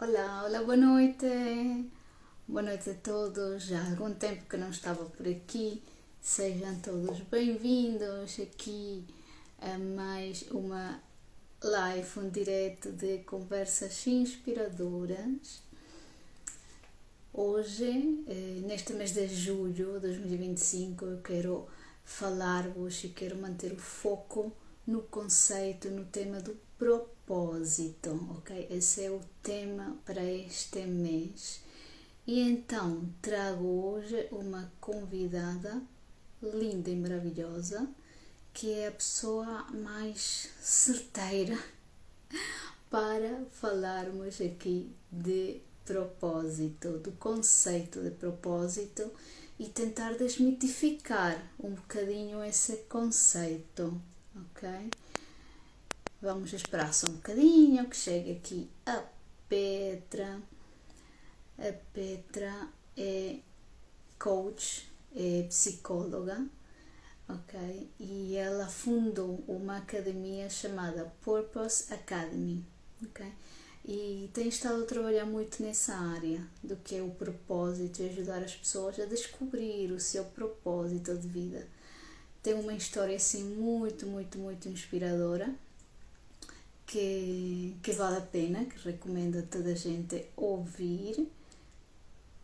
Olá, olá, boa noite. Boa noite a todos. Já há algum tempo que não estava por aqui. Sejam todos bem-vindos aqui a mais uma live, um direto de conversas inspiradoras. Hoje, neste mês de julho de 2025, eu quero falar-vos e quero manter o foco no conceito, no tema do propósito, ok? Esse é o tema para este mês. E então trago hoje uma convidada linda e maravilhosa, que é a pessoa mais certeira para falarmos aqui de propósito, do conceito de propósito e tentar desmitificar um bocadinho esse conceito, ok? Vamos esperar só um bocadinho que chegue aqui a Petra. A Petra é coach, é psicóloga, ok? E ela fundou uma academia chamada Purpose Academy, ok? E tem estado a trabalhar muito nessa área do que é o propósito e ajudar as pessoas a descobrir o seu propósito de vida. Tem uma história assim muito inspiradora que vale a pena, que recomendo a toda a gente ouvir.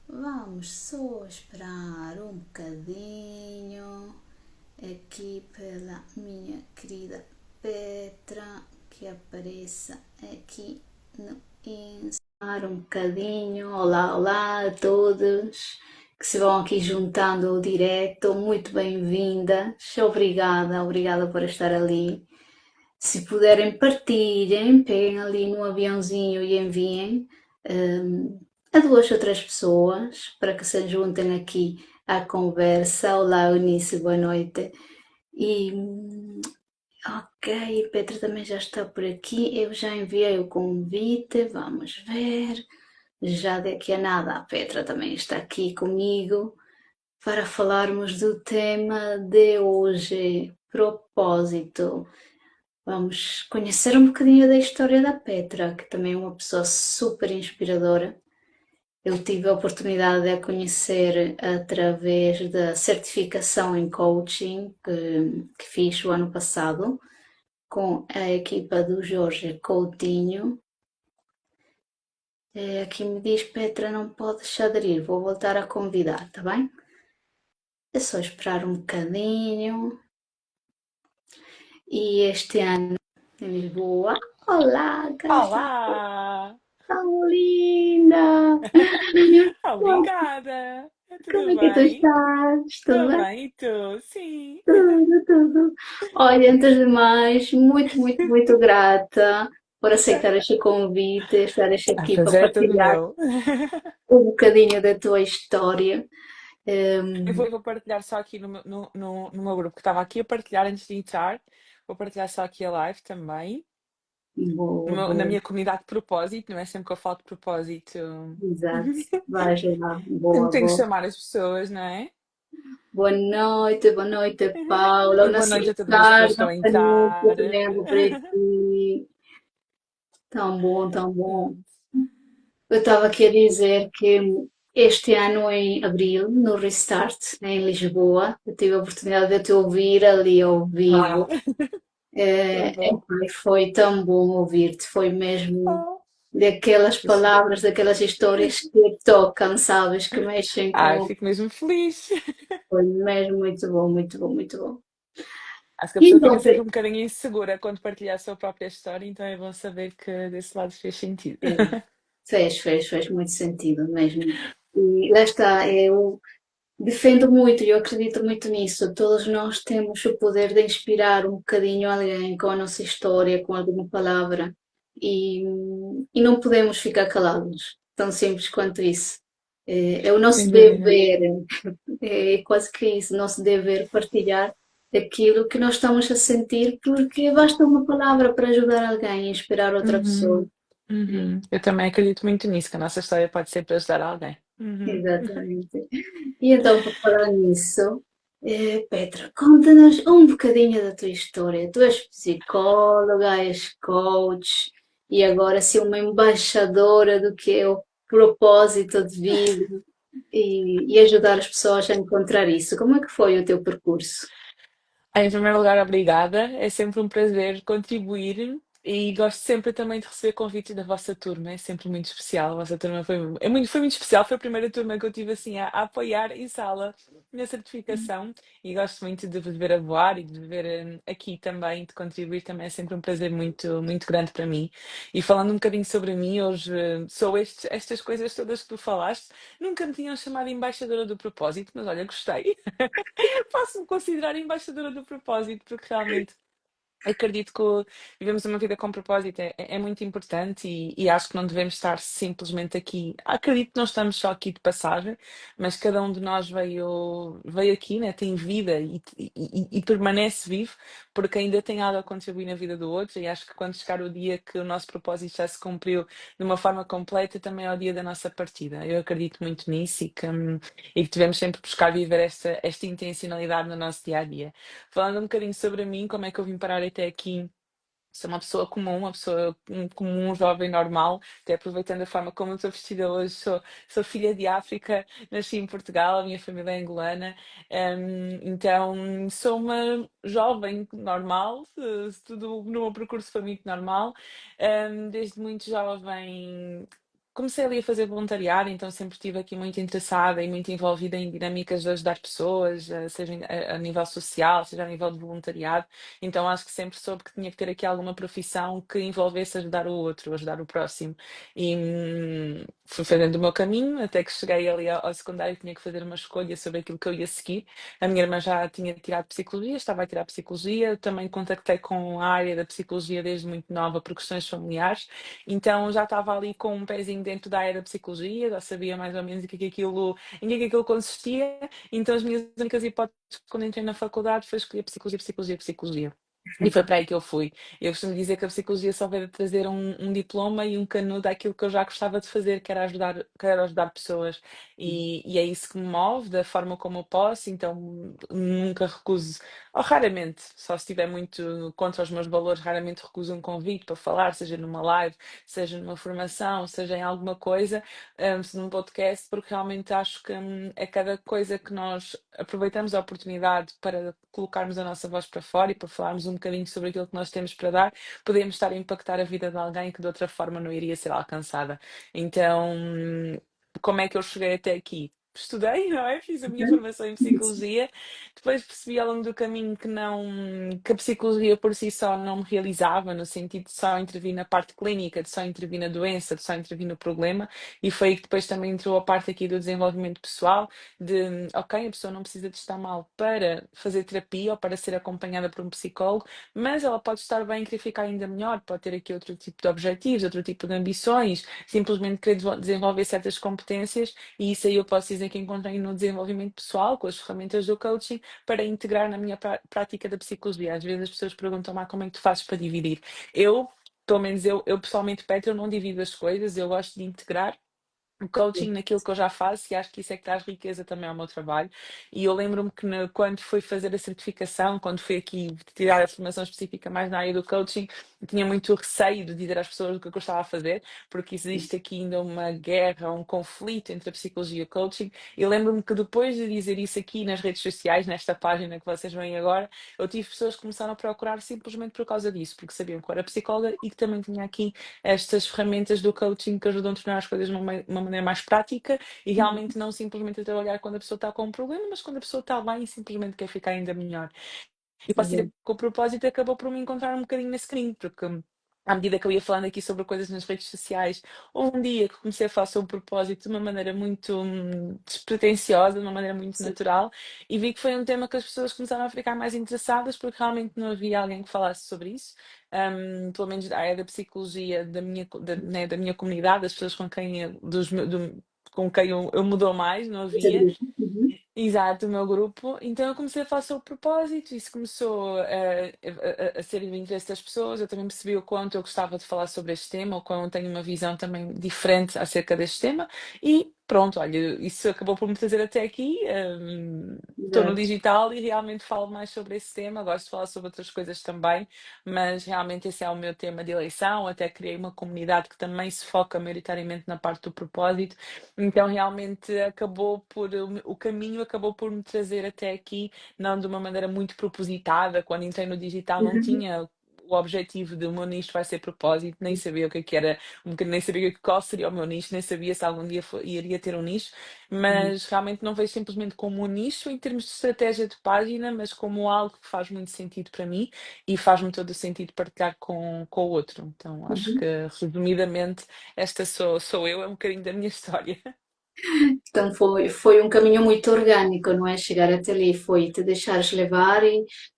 Vamos só esperar um bocadinho aqui pela minha querida Petra que apareça aqui no Insta. Um bocadinho. Olá, olá a todos que se vão aqui juntando ao direto. Muito bem-vindas. Obrigada por estar ali. Se puderem, partilhem, peguem ali no aviãozinho e enviem a duas ou três pessoas para que se juntem aqui à conversa. Olá, Eunice, boa noite. E ok, Petra também já está por aqui. Eu já enviei o convite, vamos ver. Já daqui a nada a Petra também está aqui comigo para falarmos do tema de hoje, propósito. Vamos conhecer um bocadinho da história da Petra, que também é uma pessoa super inspiradora. Eu tive a oportunidade de a conhecer através da certificação em coaching que fiz o ano passado com a equipa do Jorge Coutinho. Aqui me diz, Petra, não podes aderir, vou voltar a convidar, tá bem? É só esperar um bocadinho. E este ano em Lisboa. Olá, Cássio, Olá! tão linda! Obrigada! Como Tudo é que tu bem? estás? Tudo Estou bem? bem, e tu? Sim! Tudo. Olha, antes de mais, muito grata por aceitar este convite, estares A aqui para prazer é todo partilhar meu. um bocadinho da tua história. Eu Um, vou partilhar só aqui no meu grupo que estava aqui a partilhar antes de entrar. Vou partilhar só aqui a live também. Na boa, minha comunidade de propósito, não é sempre que eu falo de propósito. exato. Vais lá, Tenho que boa. chamar as pessoas, não é? Boa noite, Paula. E O boa nosso noite a todas as pessoas que estão Ricardo a Panuccio entrar. também anda por aqui. Tão bom, tão bom. Eu estava aqui a dizer que este ano, em abril, no Restart, em Lisboa, eu tive a oportunidade de te ouvir ali ao Ah, vivo. foi bom. E foi tão bom ouvir-te, foi mesmo Oh. daquelas palavras, daquelas histórias que tocam, sabes, que mexem Ah, com. fico mesmo feliz. Foi mesmo muito bom. Acho que a E pessoa fica então, sempre um bocadinho insegura quando partilha a sua própria história, então é bom saber que desse lado fez sentido. fez muito sentido mesmo. E lá está, eu defendo muito e eu acredito muito nisso. Todos nós temos o poder de inspirar um bocadinho alguém com a nossa história, com alguma palavra, e, e não podemos ficar calados, tão simples quanto isso. É o Sem nosso dúvida. dever, é quase que isso, o nosso dever partilhar aquilo que nós estamos a sentir, porque basta uma palavra para ajudar alguém, inspirar outra pessoa. Uhum, uhum. Eu também acredito muito nisso, que a nossa história pode sempre ajudar alguém. Uhum. Exatamente. E então, para falar nisso, Petra, conta-nos um bocadinho da tua história. Tu és psicóloga, és coach, e agora ser uma embaixadora do que é o propósito de vida e ajudar as pessoas a encontrar isso. Como é que foi o teu percurso? Em primeiro lugar, obrigada. É sempre um prazer contribuir e gosto sempre também de receber convites da vossa turma. É sempre muito especial. A vossa turma foi muito especial. Foi a primeira turma que eu tive assim a apoiar em sala na certificação e gosto muito de vos ver a voar e de vos ver aqui também, de contribuir também. É sempre um prazer muito, muito grande para mim. E falando um bocadinho sobre mim, hoje sou estas coisas todas que tu falaste. Nunca me tinham chamado embaixadora do propósito, mas olha, gostei. Posso-me considerar embaixadora do propósito, porque realmente acredito que vivemos uma vida com propósito é muito importante e acho que não devemos estar simplesmente aqui. Acredito que não estamos só aqui de passagem, mas cada um de nós veio aqui, né, tem vida e permanece vivo porque ainda tem algo a contribuir na vida do outro. E acho que quando chegar o dia que o nosso propósito já se cumpriu de uma forma completa, também é o dia da nossa partida. Eu acredito muito nisso e que devemos sempre buscar viver esta intencionalidade no nosso dia a dia. Falando um bocadinho sobre mim, como é que eu vim parar até aqui? Sou uma pessoa comum, uma pessoa comum, um jovem normal, até aproveitando a forma como eu estou vestida hoje, sou filha de África, nasci em Portugal, a minha família é angolana, então sou uma jovem normal, tudo no meu percurso foi muito normal, desde muito jovem. Comecei ali a fazer voluntariado, então sempre estive aqui muito interessada e muito envolvida em dinâmicas de ajudar pessoas, seja a nível social, seja a nível de voluntariado. Então acho que sempre soube que tinha que ter aqui alguma profissão que envolvesse ajudar o outro, ajudar o próximo. E fui fazendo o meu caminho, até que cheguei ali ao secundário, tinha que fazer uma escolha sobre aquilo que eu ia seguir. A minha irmã já tinha tirado psicologia, estava a tirar psicologia, eu também contactei com a área da psicologia desde muito nova por questões familiares, então já estava ali com um pezinho dentro da área da psicologia, já sabia mais ou menos em que é que aquilo consistia, então as minhas únicas hipóteses quando entrei na faculdade foi escolher psicologia, psicologia, psicologia. E foi para aí que eu fui. Eu costumo dizer que a psicologia só veio trazer um diploma e um canudo àquilo que eu já gostava de fazer, que era ajudar pessoas. E é isso que me move, da forma como eu posso, então nunca recuso, ou raramente, só se estiver muito contra os meus valores, raramente recuso um convite para falar, seja numa live, seja numa formação, seja em alguma coisa, num podcast, porque realmente acho que é cada coisa que nós aproveitamos a oportunidade para colocarmos a nossa voz para fora e para falarmos um bocadinho sobre aquilo que nós temos para dar, podemos estar a impactar a vida de alguém que de outra forma não iria ser alcançada. Então, como é que eu cheguei até aqui? Estudei, não é? Fiz a minha formação em psicologia, depois percebi ao longo do caminho que a psicologia por si só não me realizava, no sentido de só intervir na parte clínica, de só intervir na doença, de só intervir no problema, e foi aí que depois também entrou a parte aqui do desenvolvimento pessoal, de, ok, a pessoa não precisa de estar mal para fazer terapia ou para ser acompanhada por um psicólogo, mas ela pode estar bem e querer ficar ainda melhor, pode ter aqui outro tipo de objetivos, outro tipo de ambições, simplesmente querer desenvolver certas competências, e isso aí eu posso dizer que encontrei no desenvolvimento pessoal, com as ferramentas do coaching, para integrar na minha prática da psicologia. Às vezes as pessoas perguntam-me como é que tu fazes para dividir. Eu, pelo menos eu pessoalmente, Petra, eu não divido as coisas, eu gosto de integrar o coaching naquilo que eu já faço e acho que isso é que traz riqueza também ao meu trabalho. E eu lembro-me que quando fui fazer a certificação, quando fui aqui tirar a formação específica mais na área do coaching, eu tinha muito receio de dizer às pessoas o que eu estava a fazer, porque existe aqui ainda uma guerra, um conflito entre a psicologia e o coaching. E lembro-me que depois de dizer isso aqui nas redes sociais, nesta página que vocês veem agora, eu tive pessoas que começaram a procurar simplesmente por causa disso, porque sabiam que eu era psicóloga e que também tinha aqui estas ferramentas do coaching que ajudam a tornar as coisas de uma maneira mais prática e realmente não simplesmente a trabalhar quando a pessoa está com um problema, mas quando a pessoa está bem e simplesmente quer ficar ainda melhor. E posso dizer que o propósito acabou por me encontrar um bocadinho nesse caminho, porque à medida que eu ia falando aqui sobre coisas nas redes sociais, houve um dia que comecei a falar sobre o propósito de uma maneira muito despretensiosa, de uma maneira muito Sim, natural, e vi que foi um tema que as pessoas começaram a ficar mais interessadas, porque realmente não havia alguém que falasse sobre isso. Pelo menos da área da psicologia da minha comunidade, das pessoas com quem, com quem eu mudou mais, não esse havia. grupo. Uhum. Exato, o meu grupo. Então eu comecei a falar sobre o propósito, isso começou a ser do interesse das pessoas. Eu também percebi o quanto eu gostava de falar sobre este tema, o quanto eu tenho uma visão também diferente acerca deste tema. E pronto, olha, isso acabou por me trazer até aqui. Estou no Exato. digital e realmente falo mais sobre esse tema. Gosto de falar sobre outras coisas também, mas realmente esse é o meu tema de eleição. Até criei uma comunidade que também se foca maioritariamente na parte do propósito. Então, realmente acabou por o caminho acabou por me trazer até aqui, não de uma maneira muito propositada. Quando entrei no digital, não Uhum. tinha o objetivo de o meu nicho vai ser propósito, nem sabia o que era, nem sabia qual seria o meu nicho, nem sabia se algum dia iria ter um nicho, Uhum. mas realmente não vejo simplesmente como um nicho em termos de estratégia de página, mas como algo que faz muito sentido para mim e faz-me todo o sentido partilhar com o outro. Então, acho que, Uhum. resumidamente, esta sou eu, é um bocadinho da minha história. Então foi um caminho muito orgânico, não é? Chegar até ali, foi te deixares levar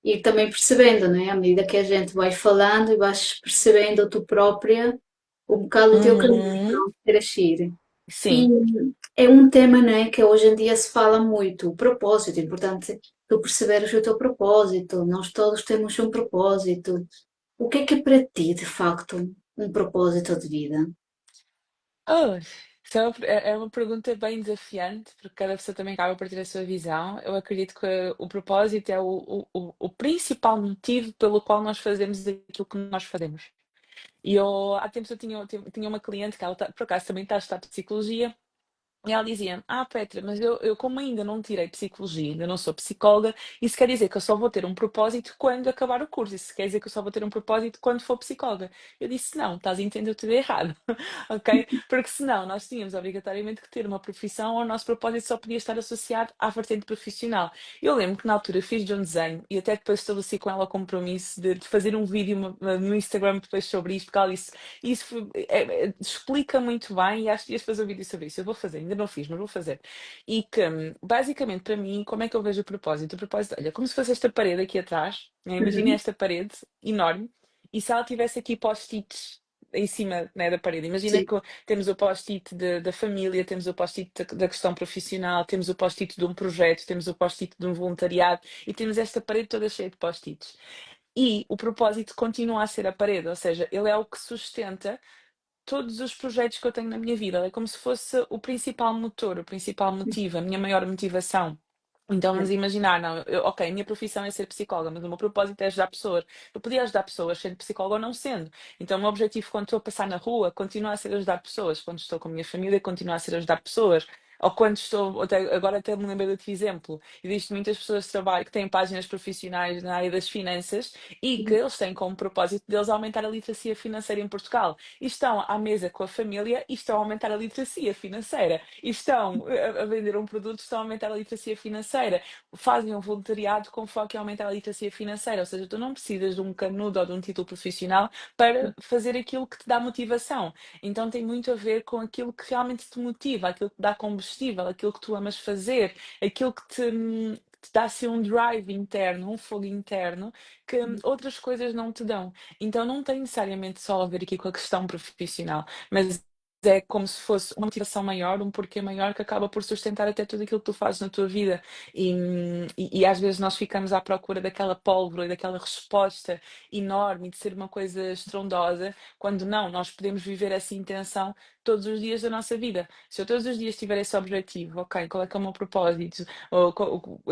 e também percebendo, não é? À medida que a gente vai falando e vais percebendo tu própria um bocado o teu caminho, Uhum. pronto, crescer. E Sim. é um tema, não é, que hoje em dia se fala muito, o propósito, é importante tu perceberes o teu propósito, nós todos temos um propósito. O que é para ti, de facto, um propósito de vida? Oh, isso é uma pergunta bem desafiante, porque cada pessoa também acaba por ter a sua visão. Eu acredito que o propósito é o principal motivo pelo qual nós fazemos aquilo que nós fazemos. E eu, há tempos eu tinha uma cliente que ela por acaso também está a estudar psicologia. E ela dizia: Petra, mas eu como ainda não tirei psicologia, ainda não sou psicóloga, isso quer dizer que eu só vou ter um propósito quando acabar o curso. Isso quer dizer que eu só vou ter um propósito quando for psicóloga. Eu disse: Não, estás a entender tudo errado, ok? Porque senão nós tínhamos obrigatoriamente que ter uma profissão ou o nosso propósito só podia estar associado à vertente profissional. Eu lembro que na altura fiz de um desenho e até depois estabeleci com ela o compromisso de fazer um vídeo no Instagram depois sobre isto, porque ela disse: Isso explica muito bem e acho que ias fazer um vídeo sobre isso. Eu vou fazer, ainda não fiz, mas vou fazer. E que, basicamente, para mim, como é que eu vejo o propósito? O propósito, olha, como se fosse esta parede aqui atrás, né? Imagina Uhum. esta parede enorme e se ela tivesse aqui post-its em cima, né, da parede. Imagina Sim. que temos o post-it da família, temos o post-it da questão profissional, temos o post-it de um projeto, temos o post-it de um voluntariado e temos esta parede toda cheia de post-its. E o propósito continua a ser a parede, ou seja, ele é o que sustenta todos os projetos que eu tenho na minha vida. É como se fosse o principal motor, o principal motivo, a minha maior motivação. Então vamos imaginar, não, ok, a minha profissão é ser psicóloga, mas o meu propósito é ajudar pessoas. Eu podia ajudar pessoas sendo psicóloga ou não sendo. Então o meu objetivo quando estou a passar na rua continua a ser ajudar pessoas. Quando estou com a minha família continua a ser ajudar pessoas. Ou quando estou, agora até me lembrei de outro exemplo, existem muitas pessoas que trabalham, que têm páginas profissionais na área das finanças e que eles têm como propósito deles aumentar a literacia financeira em Portugal e estão à mesa com a família e estão a aumentar a literacia financeira. E estão a vender um produto, estão a aumentar a literacia financeira. Fazem um voluntariado com foco em aumentar a literacia financeira. Ou seja, tu não precisas de um canudo ou de um título profissional para fazer aquilo que te dá motivação. Então tem muito a ver com aquilo que realmente te motiva, aquilo que te dá combustível, aquilo que tu amas fazer, aquilo que te dá assim um drive interno, um fogo interno que outras coisas não te dão. Então não tem necessariamente só a ver aqui com a questão profissional, mas é como se fosse uma motivação maior, um porquê maior que acaba por sustentar até tudo aquilo que tu fazes na tua vida. E às vezes nós ficamos à procura daquela pólvora e daquela resposta enorme de ser uma coisa estrondosa, quando não, nós podemos viver essa intenção todos os dias da nossa vida. Se eu todos os dias tiver esse objetivo, ok, qual é que é o meu propósito?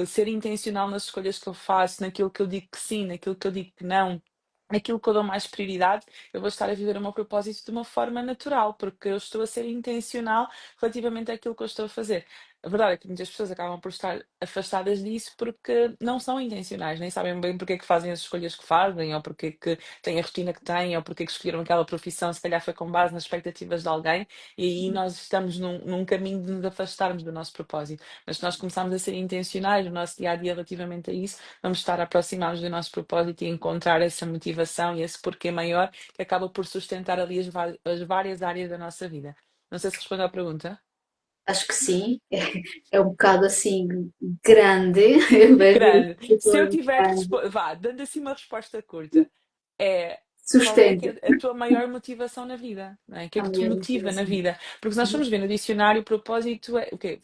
Ser intencional nas escolhas que eu faço, naquilo que eu digo que sim, naquilo que eu digo que não, aquilo que eu dou mais prioridade, eu vou estar a viver o meu propósito de uma forma natural, porque eu estou a ser intencional relativamente àquilo que eu estou a fazer. A verdade é que muitas pessoas acabam por estar afastadas disso porque não são intencionais, nem sabem bem porque é que fazem as escolhas que fazem, ou porque é que têm a rotina que têm, ou porque é que escolheram aquela profissão, se calhar foi com base nas expectativas de alguém, e aí nós estamos num caminho de nos afastarmos do nosso propósito. Mas se nós começarmos a ser intencionais no nosso dia a dia relativamente a isso, vamos estar a aproximar-nos do nosso propósito e encontrar essa motivação e esse porquê maior que acaba por sustentar ali as várias áreas da nossa vida. Não sei se respondeu à pergunta. Acho que sim, é um bocado assim grande, em vez de Grande. Se eu tipo, tiver que grande. vá, dando assim uma resposta curta, é qual é que Sustenta é a tua maior motivação na vida? Não é? O que é a que te minha motiva na motivação. vida? Porque se nós formos ver no dicionário, o propósito é o quê?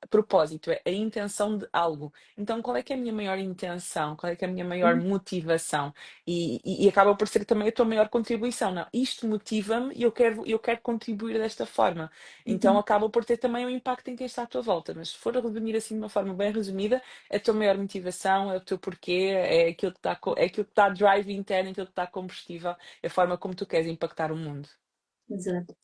propósito, é a intenção de algo. Então, qual é que é a minha maior intenção? Qual é que é a minha maior motivação? E acaba por ser também a tua maior contribuição. Não, isto motiva-me e eu quero contribuir desta forma. Então, Uhum. acaba por ter também um impacto em quem está à tua volta. Mas se for a resumir assim de uma forma bem resumida, é a tua maior motivação, é o teu porquê, é aquilo que está, é aquilo que está drive interno, aquilo que está combustível, é a forma como tu queres impactar o mundo. Exato.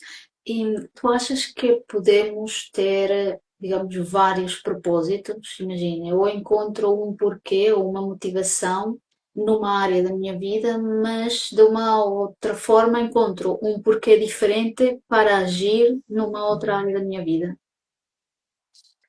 E tu achas que podemos ter, digamos, vários propósitos? Imagina, eu encontro um porquê ou uma motivação numa área da minha vida, mas de uma outra forma encontro um porquê diferente para agir numa outra área da minha vida.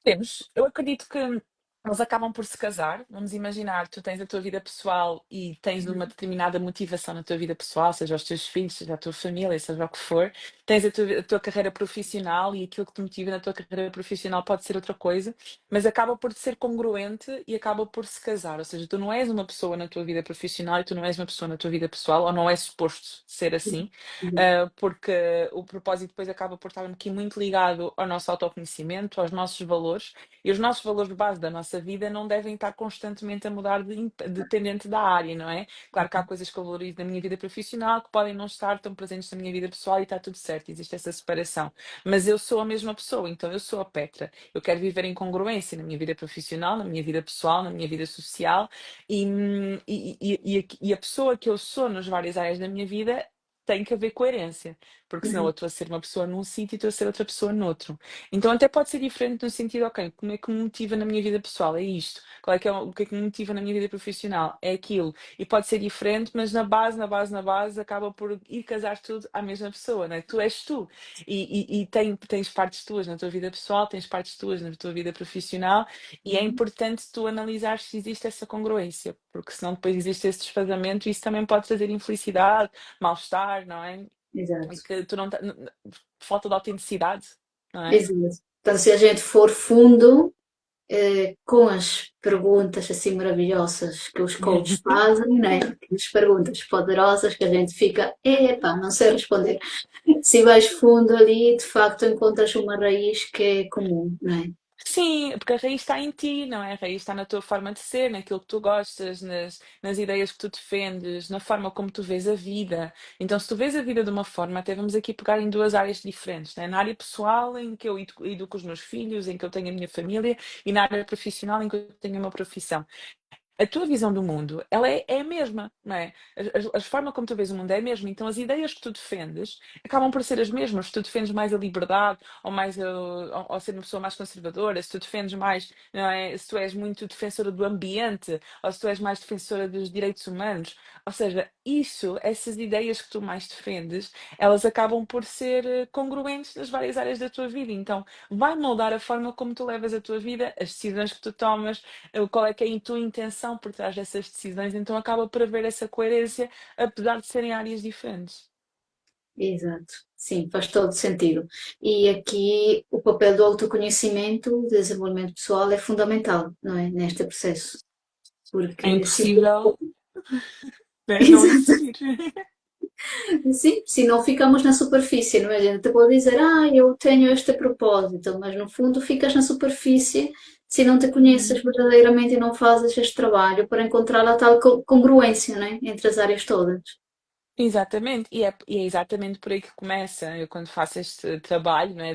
Temos. Eu acredito que eles acabam por se casar. Vamos imaginar, tu tens a tua vida pessoal e tens uma determinada motivação na tua vida pessoal, seja os teus filhos, seja a tua família, seja o que for. Tens a tua carreira profissional e aquilo que te motiva na tua carreira profissional pode ser outra coisa, mas acaba por ser congruente e acaba por se casar. Ou seja, tu não és uma pessoa na tua vida profissional e tu não és uma pessoa na tua vida pessoal, ou não é suposto ser assim, porque o propósito depois acaba por estar aqui muito ligado ao nosso autoconhecimento, aos nossos valores, e os nossos valores de base da nossa vida não devem estar constantemente a mudar dependente da área, não é? Claro que há coisas que eu valorizo na minha vida profissional que podem não estar tão presentes na minha vida pessoal e está tudo certo, existe essa separação. Mas eu sou a mesma pessoa, então eu sou a Petra. Eu quero viver em congruência na minha vida profissional, na minha vida pessoal, na minha vida social e a pessoa que eu sou nas várias áreas da minha vida tem que haver coerência, porque senão eu Uhum. estou a ser uma pessoa num sítio e estou a ser outra pessoa noutro. Então até pode ser diferente no sentido, ok, como é que me motiva na minha vida pessoal? É isto. Qual é que é o que é que me motiva na minha vida profissional? É aquilo. E pode ser diferente, mas na base, acaba por ir casar tudo à mesma pessoa, né? Tu és tu. E tens partes tuas na tua vida pessoal, tens partes tuas na tua vida profissional, e é Uhum. importante tu analisar se existe essa congruência, porque senão depois existe esse desfazamento e isso também pode trazer infelicidade, mal-estar, não é? E Exato. que tu não falta de autenticidade, não é? Exato. Então, se a gente for fundo, com as perguntas assim maravilhosas que os coaches fazem, né? As perguntas poderosas que a gente fica, epá, não sei responder. Se vais fundo ali, de facto encontras uma raiz que é comum, não é? Sim, porque a raiz está em ti, não é? A raiz está na tua forma de ser, naquilo que tu gostas, nas ideias que tu defendes, na forma como tu vês a vida. Então, se tu vês a vida de uma forma, até vamos aqui pegar em duas áreas diferentes, né? Na área pessoal, em que eu educo os meus filhos, em que eu tenho a minha família, e na área profissional, em que eu tenho a minha profissão. A tua visão do mundo, ela é a mesma, não é? A forma como tu vês o mundo é a mesma. Então, as ideias que tu defendes acabam por ser as mesmas. Se tu defendes mais a liberdade, ou mais ou ser uma pessoa mais conservadora, se tu defendes mais, não é? Se tu és muito defensora do ambiente, ou se tu és mais defensora dos direitos humanos. Ou seja, essas ideias que tu mais defendes, elas acabam por ser congruentes nas várias áreas da tua vida. Então, vai moldar a forma como tu levas a tua vida, as decisões que tu tomas, qual é que é a tua intenção por trás dessas decisões, então acaba por haver essa coerência, apesar de serem áreas diferentes. Exato. Sim, faz todo sentido. E aqui o papel do autoconhecimento, do desenvolvimento pessoal é fundamental, não é? Neste processo. É Porque se impossível, né, não Exato. existir. Sim, se não ficamos na superfície, não é? A gente pode dizer, eu tenho este propósito, mas no fundo ficas na superfície se não te conheces verdadeiramente e não fazes este trabalho para encontrar a tal congruência, né? Entre as áreas todas. Exatamente, e é exatamente por aí que começa. Eu, quando faço este trabalho, né,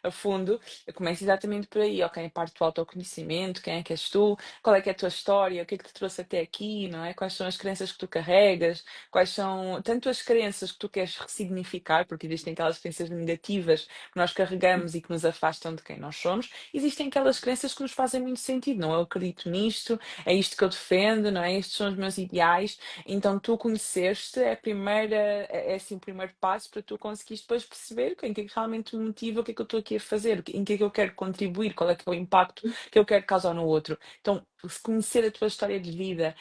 a fundo, eu começo exatamente por aí. Ok, a parte do autoconhecimento, quem é que és tu, qual é que é a tua história, o que é que te trouxe até aqui, não é? Quais são as crenças que tu carregas, quais são tanto as crenças que tu queres ressignificar, porque existem aquelas crenças negativas que nós carregamos e que nos afastam de quem nós somos, existem aquelas crenças que nos fazem muito sentido. Não, eu acredito nisto, é isto que eu defendo, não é? Estes são os meus ideais. Então, tu conheceste é assim o primeiro passo para tu conseguires depois perceber em que é que realmente me motiva, o que é que eu estou aqui a fazer, em que é que eu quero contribuir, qual é que é o impacto que eu quero causar no outro. Então, conhecer a tua história de vida.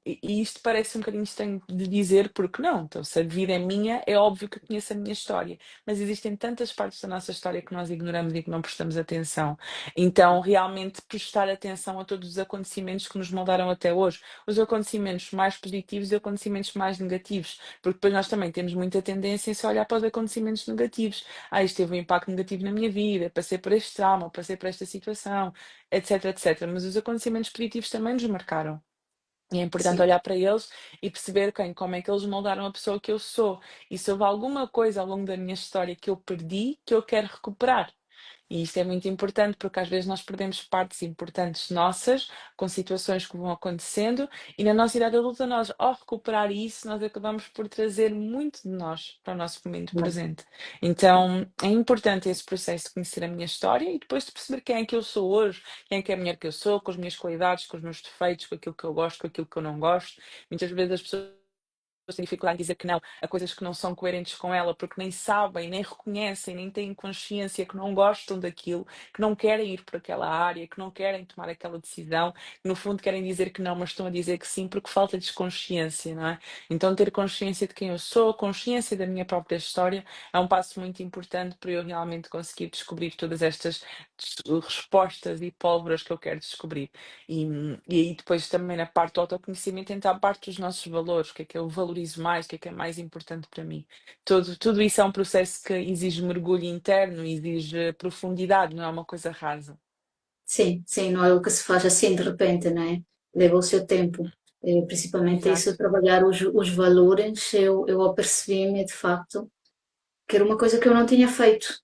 E isto parece um bocadinho estranho de dizer, porque não? Então, se a vida é minha, é óbvio que eu conheço a minha história, mas existem tantas partes da nossa história que nós ignoramos e que não prestamos atenção. Então, realmente, prestar atenção a todos os acontecimentos que nos moldaram até hoje, os acontecimentos mais positivos e acontecimentos mais negativos, porque depois nós também temos muita tendência em só olhar para os acontecimentos negativos. Isto teve um impacto negativo na minha vida, passei por este trauma, passei por esta situação, etc, etc. Mas os acontecimentos positivos também nos marcaram. E é importante Sim. olhar para eles e perceber como é que eles moldaram a pessoa que eu sou. E se houve alguma coisa ao longo da minha história que eu perdi, que eu quero recuperar. E isto é muito importante porque às vezes nós perdemos partes importantes nossas com situações que vão acontecendo e na nossa idade adulta nós, ao recuperar isso, nós acabamos por trazer muito de nós para o nosso momento presente. Então é importante esse processo de conhecer a minha história e depois de perceber quem é que eu sou hoje, quem é que é a mulher que eu sou, com as minhas qualidades, com os meus defeitos, com aquilo que eu gosto, com aquilo que eu não gosto. Muitas vezes as pessoas têm dificuldade em dizer que não a coisas que não são coerentes com ela, porque nem sabem, nem reconhecem, nem têm consciência que não gostam daquilo, que não querem ir por aquela área, que não querem tomar aquela decisão, que no fundo querem dizer que não, mas estão a dizer que sim, porque falta-lhes consciência, não é? Então ter consciência de quem eu sou, consciência da minha própria história, é um passo muito importante para eu realmente conseguir descobrir todas estas respostas e pólvoras que eu quero descobrir. E, e aí depois também na parte do autoconhecimento entra a parte dos nossos valores, o que eu valorizo mais, o que é mais importante para mim. Tudo isso é um processo que exige mergulho interno, exige profundidade, não é uma coisa rasa. Sim, sim, não é o que se faz assim de repente, não é? Leva o seu tempo. Principalmente isso, Exato. trabalhar os valores, eu apercebi-me de facto que era uma coisa que eu não tinha feito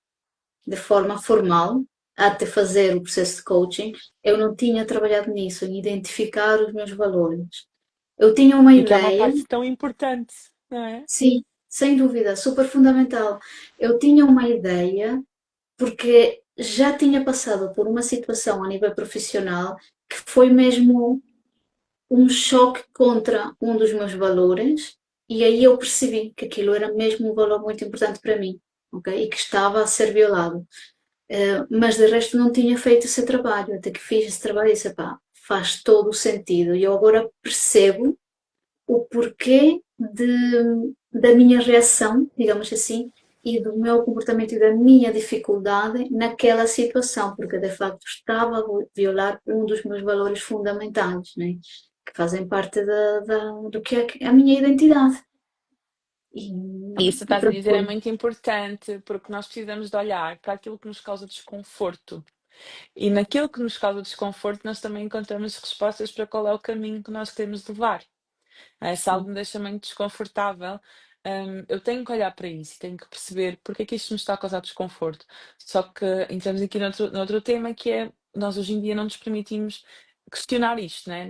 de forma formal, até fazer o processo de coaching, eu não tinha trabalhado nisso, em identificar os meus valores. Eu tinha uma E que é uma ideia, parte tão importante, não é? sim, sem dúvida, super fundamental. Eu tinha uma ideia porque já tinha passado por uma situação a nível profissional que foi mesmo um choque contra um dos meus valores, e aí eu percebi que aquilo era mesmo um valor muito importante para mim, ok? E que estava a ser violado. Mas de resto não tinha feito esse trabalho, até que fiz esse trabalho e disse, pá, faz todo o sentido. E eu agora percebo o porquê da minha reação, digamos assim, e do meu comportamento e da minha dificuldade naquela situação, porque de facto estava a violar um dos meus valores fundamentais, né? Que fazem parte do que é a minha identidade. E, E isso e estás a pronto, dizer é muito importante, porque nós precisamos de olhar para aquilo que nos causa desconforto. E naquilo que nos causa desconforto, nós também encontramos respostas para qual é o caminho que nós queremos levar. Se algo me deixa muito desconfortável, eu tenho que olhar para isso e tenho que perceber porque é que isto me está a causar desconforto. Só que entramos aqui noutro tema que é nós hoje em dia não nos permitimos questionar isto, né?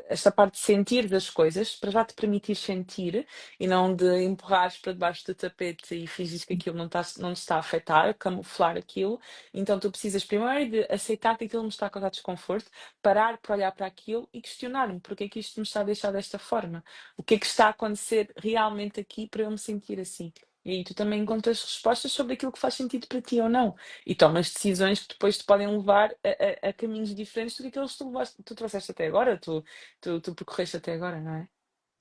Esta parte de sentir das coisas, para já te permitir sentir e não de empurrares para debaixo do tapete e fingires que aquilo não te está a afetar, camuflar aquilo. Então tu precisas primeiro de aceitar que aquilo me está a causar desconforto, parar para olhar para aquilo e questionar-me porque é que isto me está a deixar desta forma. O que é que está a acontecer realmente aqui para eu me sentir assim? E aí tu também encontras respostas sobre aquilo que faz sentido para ti ou não. E tomas decisões que depois te podem levar a caminhos diferentes do que aqueles que tu trouxeste até agora, tu percorreste até agora, não é?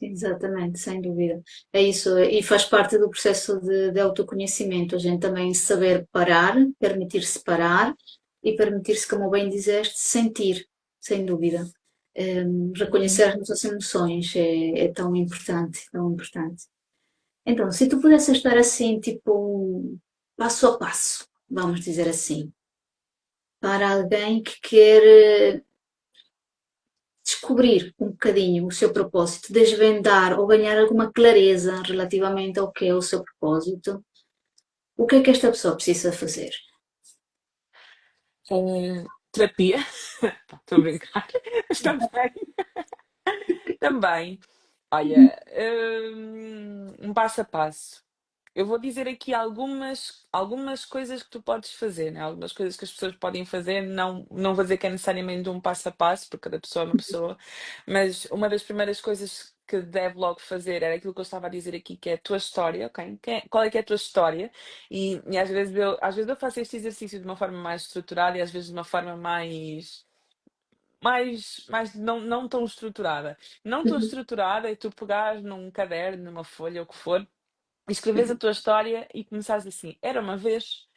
exatamente, sem dúvida. É isso, e faz parte do processo de autoconhecimento, a gente também saber parar, permitir-se parar e permitir-se, como bem dizeste, sentir, sem dúvida. Reconhecer Uhum. as nossas emoções é tão importante, tão importante. Então, se tu pudesses estar assim, tipo, passo a passo, vamos dizer assim, para alguém que quer descobrir um bocadinho o seu propósito, desvendar ou ganhar alguma clareza relativamente ao que é o seu propósito, o que é que esta pessoa precisa fazer? Terapia. Estou a brincar. Mas também. Também. Olha, um passo a passo. Eu vou dizer aqui algumas coisas que tu podes fazer, né? Algumas coisas que as pessoas podem fazer, não vou dizer que é necessariamente um passo a passo, porque cada pessoa é uma pessoa, mas uma das primeiras coisas que deve logo fazer era aquilo que eu estava a dizer aqui, que é a tua história, ok? Qual é que é a tua história? E às vezes eu faço este exercício de uma forma mais estruturada e às vezes de uma forma mais não tão estruturada. Não tão Uhum. estruturada é tu pegares num caderno, numa folha, o que for, e escreves a Uhum. tua história e começares assim: era uma vez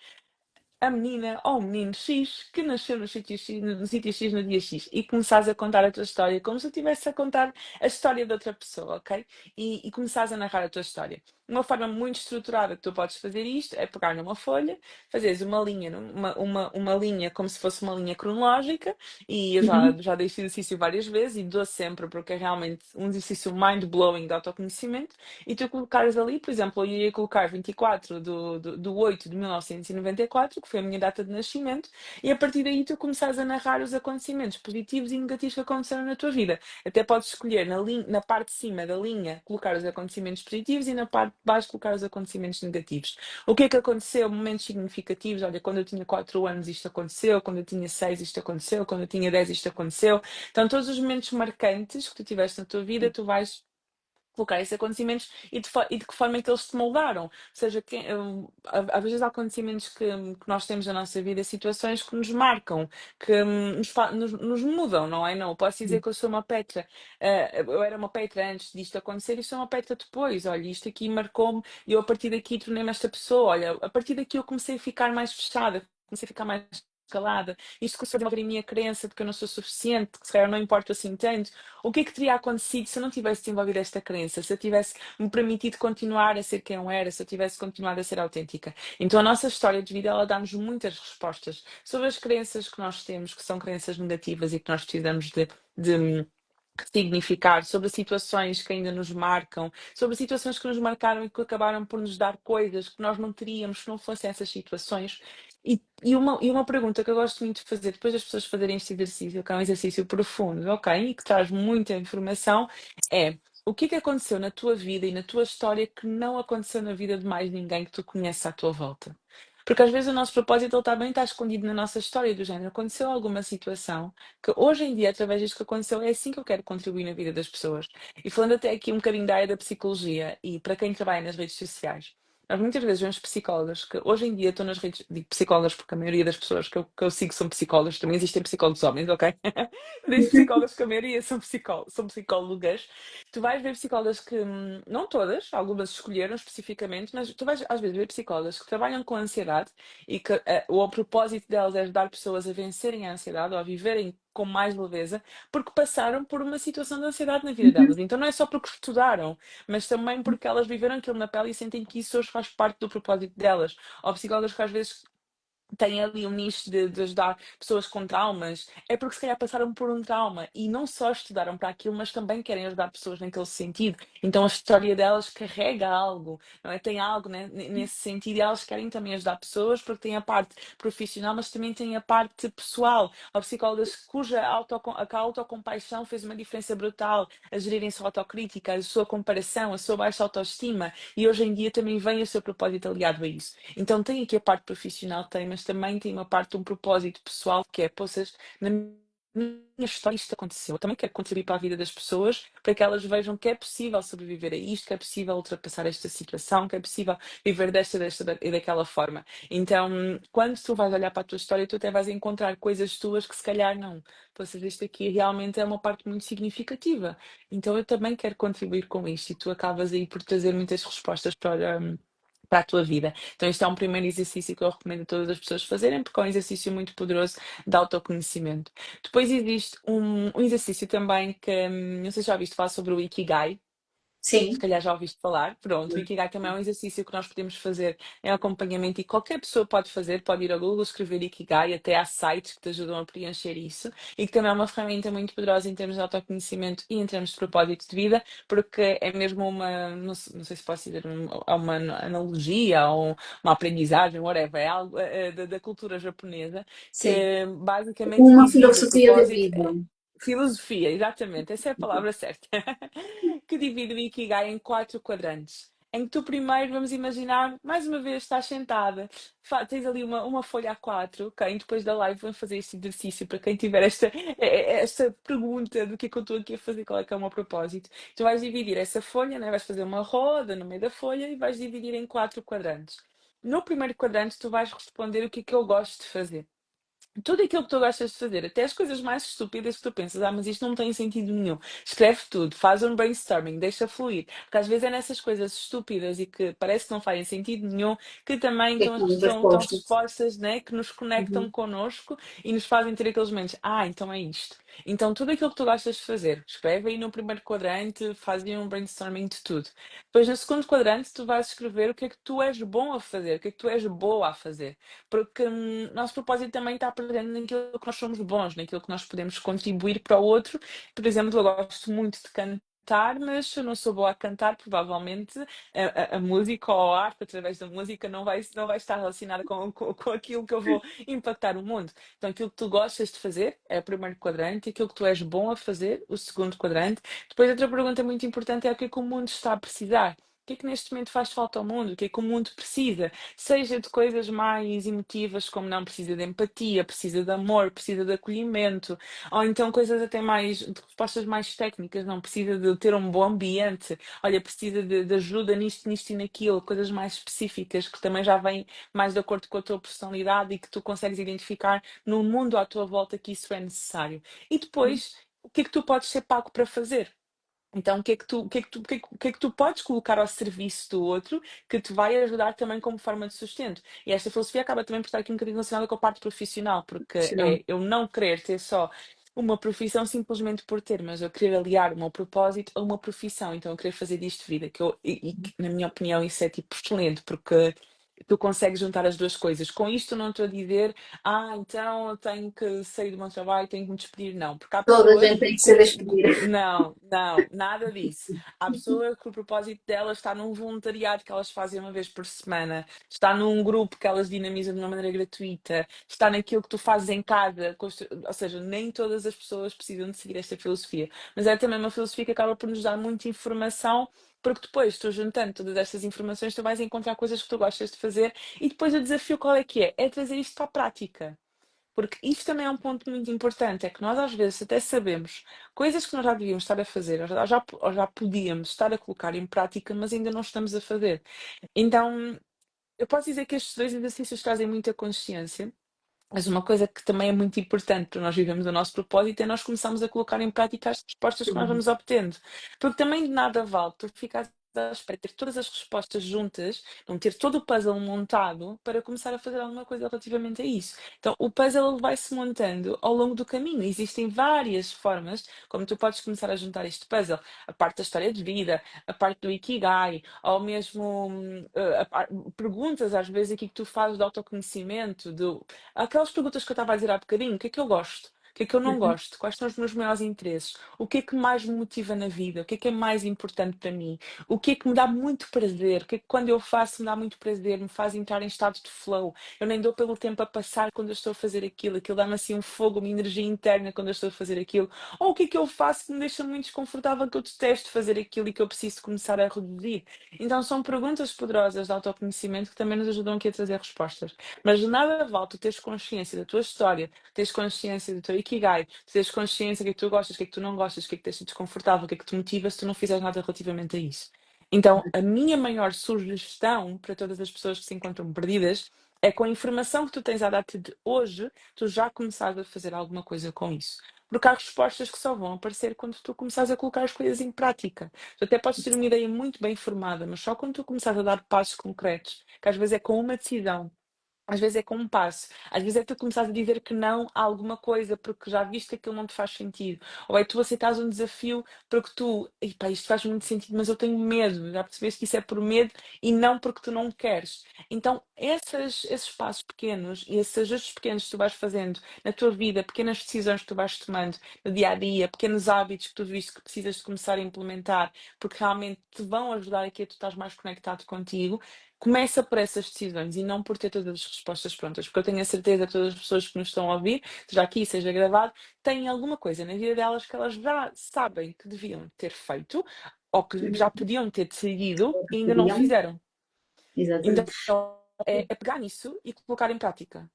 a menina ou o menino X que nasceu no sítio X, no sítio X no dia X, e começares a contar a tua história como se eu estivesse a contar a história de outra pessoa, ok? E começares a narrar a tua história. Uma forma muito estruturada que tu podes fazer isto é pegar numa folha, fazeres uma linha, uma linha como se fosse uma linha cronológica, e eu Uhum. já dei este exercício várias vezes e dou sempre porque é realmente um exercício mind-blowing de autoconhecimento, e tu colocares ali, por exemplo, eu ia colocar 24 do 8 de 1994, que foi a minha data de nascimento, e a partir daí tu começares a narrar os acontecimentos positivos e negativos que aconteceram na tua vida. Até podes escolher na parte de cima da linha colocar os acontecimentos positivos e na parte de baixo colocar os acontecimentos negativos. O que é que aconteceu? Momentos significativos. Olha, quando eu tinha 4 anos isto aconteceu, quando eu tinha 6 isto aconteceu, quando eu tinha 10 isto aconteceu. Então todos os momentos marcantes que tu tiveste na tua vida, tu vais colocar esses acontecimentos e de que forma é que eles te moldaram. Ou seja, às vezes há acontecimentos que nós temos na nossa vida, situações que nos marcam, que nos mudam, não é? Não, eu posso dizer que eu sou uma Petra. Eu era uma Petra antes disto acontecer e sou uma Petra depois. Olha, isto aqui marcou-me e eu a partir daqui tornei-me esta pessoa. Olha, a partir daqui eu comecei a ficar mais fechada, comecei a ficar mais calada. Isto começou a desenvolver a minha crença de que eu não sou suficiente, que se calhar não importo assim tanto. O que é que teria acontecido se eu não tivesse desenvolvido esta crença? Se eu tivesse me permitido continuar a ser quem eu era, se eu tivesse continuado a ser autêntica? Então a nossa história de vida, ela dá-nos muitas respostas sobre as crenças que nós temos, que são crenças negativas e que nós precisamos de significar, sobre situações que ainda nos marcam, sobre situações que nos marcaram e que acabaram por nos dar coisas que nós não teríamos se não fossem essas situações. E uma pergunta que eu gosto muito de fazer, depois das pessoas fazerem este exercício, que é um exercício profundo, ok, e que traz muita informação, é o que é que aconteceu na tua vida e na tua história que não aconteceu na vida de mais ninguém que tu conheces à tua volta? Porque às vezes o nosso propósito ele também está escondido na nossa história do género. Aconteceu alguma situação que hoje em dia, através disto que aconteceu, é assim que eu quero contribuir na vida das pessoas. E falando até aqui um bocadinho da área da psicologia e para quem trabalha nas redes sociais, nós muitas vezes vemos psicólogas que hoje em dia estão nas redes, digo psicólogas porque a maioria das pessoas que eu sigo são psicólogas, também existem psicólogos homens, ok? Diz psicólogas que a maioria são psicólogas. Tu vais ver psicólogas que, não todas, algumas escolheram especificamente, mas tu vais às vezes ver psicólogas que trabalham com ansiedade e que o propósito delas é ajudar pessoas a vencerem a ansiedade ou a viverem com mais leveza, porque passaram por uma situação de ansiedade na vida delas. Uhum. Então não é só porque estudaram, mas também porque elas viveram aquilo na pele e sentem que isso hoje faz parte do propósito delas. Ou psicólogas que às vezes têm ali um nicho de ajudar pessoas com traumas, é porque se calhar passaram por um trauma e não só estudaram para aquilo, mas também querem ajudar pessoas naquele sentido. Então a história delas carrega algo, não é? Tem algo, né, nesse sentido, e elas querem também ajudar pessoas porque têm a parte profissional, mas também têm a parte pessoal. Há psicólogas que a autocompaixão fez uma diferença brutal a gerirem a sua autocrítica, a sua comparação, a sua baixa autoestima, e hoje em dia também vem o seu propósito aliado a isso. Então tem aqui a parte profissional, tem, mas também tem uma parte de um propósito pessoal que é, poças, na minha história isto aconteceu. Eu também quero contribuir para a vida das pessoas para que elas vejam que é possível sobreviver a isto, que é possível ultrapassar esta situação, que é possível viver e daquela forma. Então, quando tu vais olhar para a tua história, tu até vais encontrar coisas tuas que se calhar não. Poças, isto aqui realmente é uma parte muito significativa. Então eu também quero contribuir com isto e tu acabas aí por trazer muitas respostas para a tua vida. Então, este é um primeiro exercício que eu recomendo a todas as pessoas fazerem, porque é um exercício muito poderoso de autoconhecimento. Depois existe um exercício também que, não sei se já ouviste falar sobre o Ikigai. Se Sim. calhar já ouviste falar. Pronto, o Ikigai também é um exercício que nós podemos fazer em acompanhamento e qualquer pessoa pode fazer, pode ir ao Google, escrever Ikigai, até há sites que te ajudam a preencher isso e que também é uma ferramenta muito poderosa em termos de autoconhecimento e em termos de propósito de vida, porque é mesmo não sei se posso dizer, uma analogia ou uma aprendizagem, whatever, é algo da cultura japonesa Sim. que basicamente Uma divide o filosofia da propósito. vida. Filosofia, exatamente, essa é a palavra certa. Que divide o Ikigai em 4 quadrantes. Em que tu primeiro, vamos imaginar, mais uma vez estás sentada, tens ali uma folha A4, ok? Depois da live vamos fazer este exercício para quem tiver esta pergunta do que é que eu estou aqui a fazer, qual é que é o meu propósito. Tu vais dividir essa folha, né? Vais fazer uma roda no meio da folha e vais dividir em 4 quadrantes. No primeiro quadrante tu vais responder o que é que eu gosto de fazer. tudo aquilo que tu gostas de fazer, até as coisas mais estúpidas que tu pensas, mas isto não tem sentido nenhum. Escreve tudo, faz um brainstorming, deixa fluir. Porque às vezes é nessas coisas estúpidas e que parece que não fazem sentido nenhum que também É como estão respostas. respostas, né, que nos conectam Uhum. connosco e nos fazem ter aqueles momentos. Ah, então é isto. Então tudo aquilo que tu gostas de fazer, escreve aí no primeiro quadrante, faz aí um brainstorming de tudo. Depois no segundo quadrante tu vais escrever o que é que tu és bom a fazer, o que é que tu és boa a fazer. Porque nosso propósito também está presente naquilo que nós somos bons, naquilo que nós podemos contribuir para o outro. Por exemplo, eu gosto muito de cantar, mas se eu não sou boa a cantar, provavelmente a música ou a arte através da música não vai estar relacionada com aquilo que eu vou impactar o mundo. Então, aquilo que tu gostas de fazer é o primeiro quadrante, aquilo que tu és bom a fazer, o segundo quadrante. Depois, outra pergunta muito importante é o que é que o mundo está a precisar. O que é que neste momento faz falta ao mundo? O que é que o mundo precisa? Seja de coisas mais emotivas, como não precisa de empatia, precisa de amor, precisa de acolhimento, ou então coisas até mais, de respostas mais técnicas, não precisa de ter um bom ambiente, olha, precisa de ajuda nisto, nisto e naquilo, coisas mais específicas que também já vêm mais de acordo com a tua personalidade e que tu consegues identificar no mundo à tua volta que isso é necessário. E depois, o que é que tu podes ser pago para fazer? Então, o que é que tu podes colocar ao serviço do outro que te vai ajudar também como forma de sustento? E esta filosofia acaba também por estar aqui um bocadinho relacionada com a parte profissional, porque Profissional. é eu não querer ter só uma profissão simplesmente por ter, mas eu querer aliar o meu propósito a uma profissão, então eu querer fazer disto vida, que na minha opinião isso é tipo excelente, porque tu consegues juntar as duas coisas. Com isto não estou a dizer, então eu tenho que sair do meu trabalho, tenho que me despedir, não, porque há Toda a pessoas gente tem que ser que despedida. não, não, nada disso. Há pessoas que o propósito delas está num voluntariado que elas fazem uma vez por semana, está num grupo que elas dinamizam de uma maneira gratuita, está naquilo que tu fazes em casa, ou seja, nem todas as pessoas precisam de seguir esta filosofia, mas é também uma filosofia que acaba por nos dar muita informação, porque depois, tu juntando todas estas informações, tu vais encontrar coisas que tu gostas de fazer e depois o desafio qual é que é? É trazer isto para a prática. Porque isto também é um ponto muito importante, é que nós às vezes até sabemos coisas que nós já devíamos estar a fazer, ou já podíamos estar a colocar em prática, mas ainda não estamos a fazer. Então, eu posso dizer que estes dois exercícios trazem muita consciência, mas uma coisa que também é muito importante para nós vivermos o nosso propósito é nós começarmos a colocar em prática as respostas que nós vamos obtendo. Porque também de nada vale tu ficares à espera de ter todas as respostas juntas, não ter todo o puzzle montado para começar a fazer alguma coisa relativamente a isso. Então, o puzzle vai-se montando ao longo do caminho. Existem várias formas como tu podes começar a juntar este puzzle. A parte da história de vida, a parte do Ikigai, ou mesmo perguntas às vezes aqui que tu fazes de autoconhecimento, aquelas perguntas que eu estava a dizer há bocadinho, o que é que eu gosto? O que é que eu não Uhum. gosto? Quais são os meus maiores interesses? O que é que mais me motiva na vida? O que é mais importante para mim? O que é que me dá muito prazer? O que é que quando eu faço me dá muito prazer? Me faz entrar em estado de flow? Eu nem dou pelo tempo a passar quando eu estou a fazer aquilo. Aquilo dá-me assim um fogo, uma energia interna quando eu estou a fazer aquilo. Ou o que é que eu faço que me deixa muito desconfortável, que eu detesto fazer aquilo e que eu preciso começar a reduzir? Então são perguntas poderosas de autoconhecimento que também nos ajudam aqui a trazer respostas. Mas de nada vale tu teres consciência da tua história, teres consciência do teu Ikigai, teres consciência do que é que tu gostas, do que é que tu não gostas, do que é que te deixa desconfortável, o que é que te motiva se tu não fizeres nada relativamente a isso. Então, a minha maior sugestão para todas as pessoas que se encontram perdidas é com a informação que tu tens à data de hoje, tu já começares a fazer alguma coisa com isso. Porque há respostas que só vão aparecer quando tu começares a colocar as coisas em prática. Tu até podes ter uma ideia muito bem formada, mas só quando tu começares a dar passos concretos, que às vezes é com uma decisão, às vezes é com um passo, às vezes é tu começares a dizer que não a alguma coisa porque já viste que aquilo não te faz sentido, ou é tu aceitares um desafio porque tu, epá, isto faz muito sentido, mas eu tenho medo, já percebeste que isso é por medo e não porque tu não queres. Então, esses passos pequenos e esses ajustes pequenos que tu vais fazendo na tua vida, pequenas decisões que tu vais tomando no dia a dia, pequenos hábitos que tu viste que precisas de começar a implementar, porque realmente te vão ajudar aqui a tu estás mais conectado contigo. Começa por essas decisões e não por ter todas as respostas prontas, porque eu tenho a certeza que todas as pessoas que nos estão a ouvir, seja aqui, seja gravado, têm alguma coisa na vida delas que elas já sabem que deviam ter feito ou que já podiam ter decidido e ainda não Podiam. fizeram. Então, Exatamente. é pegar nisso e colocar em prática.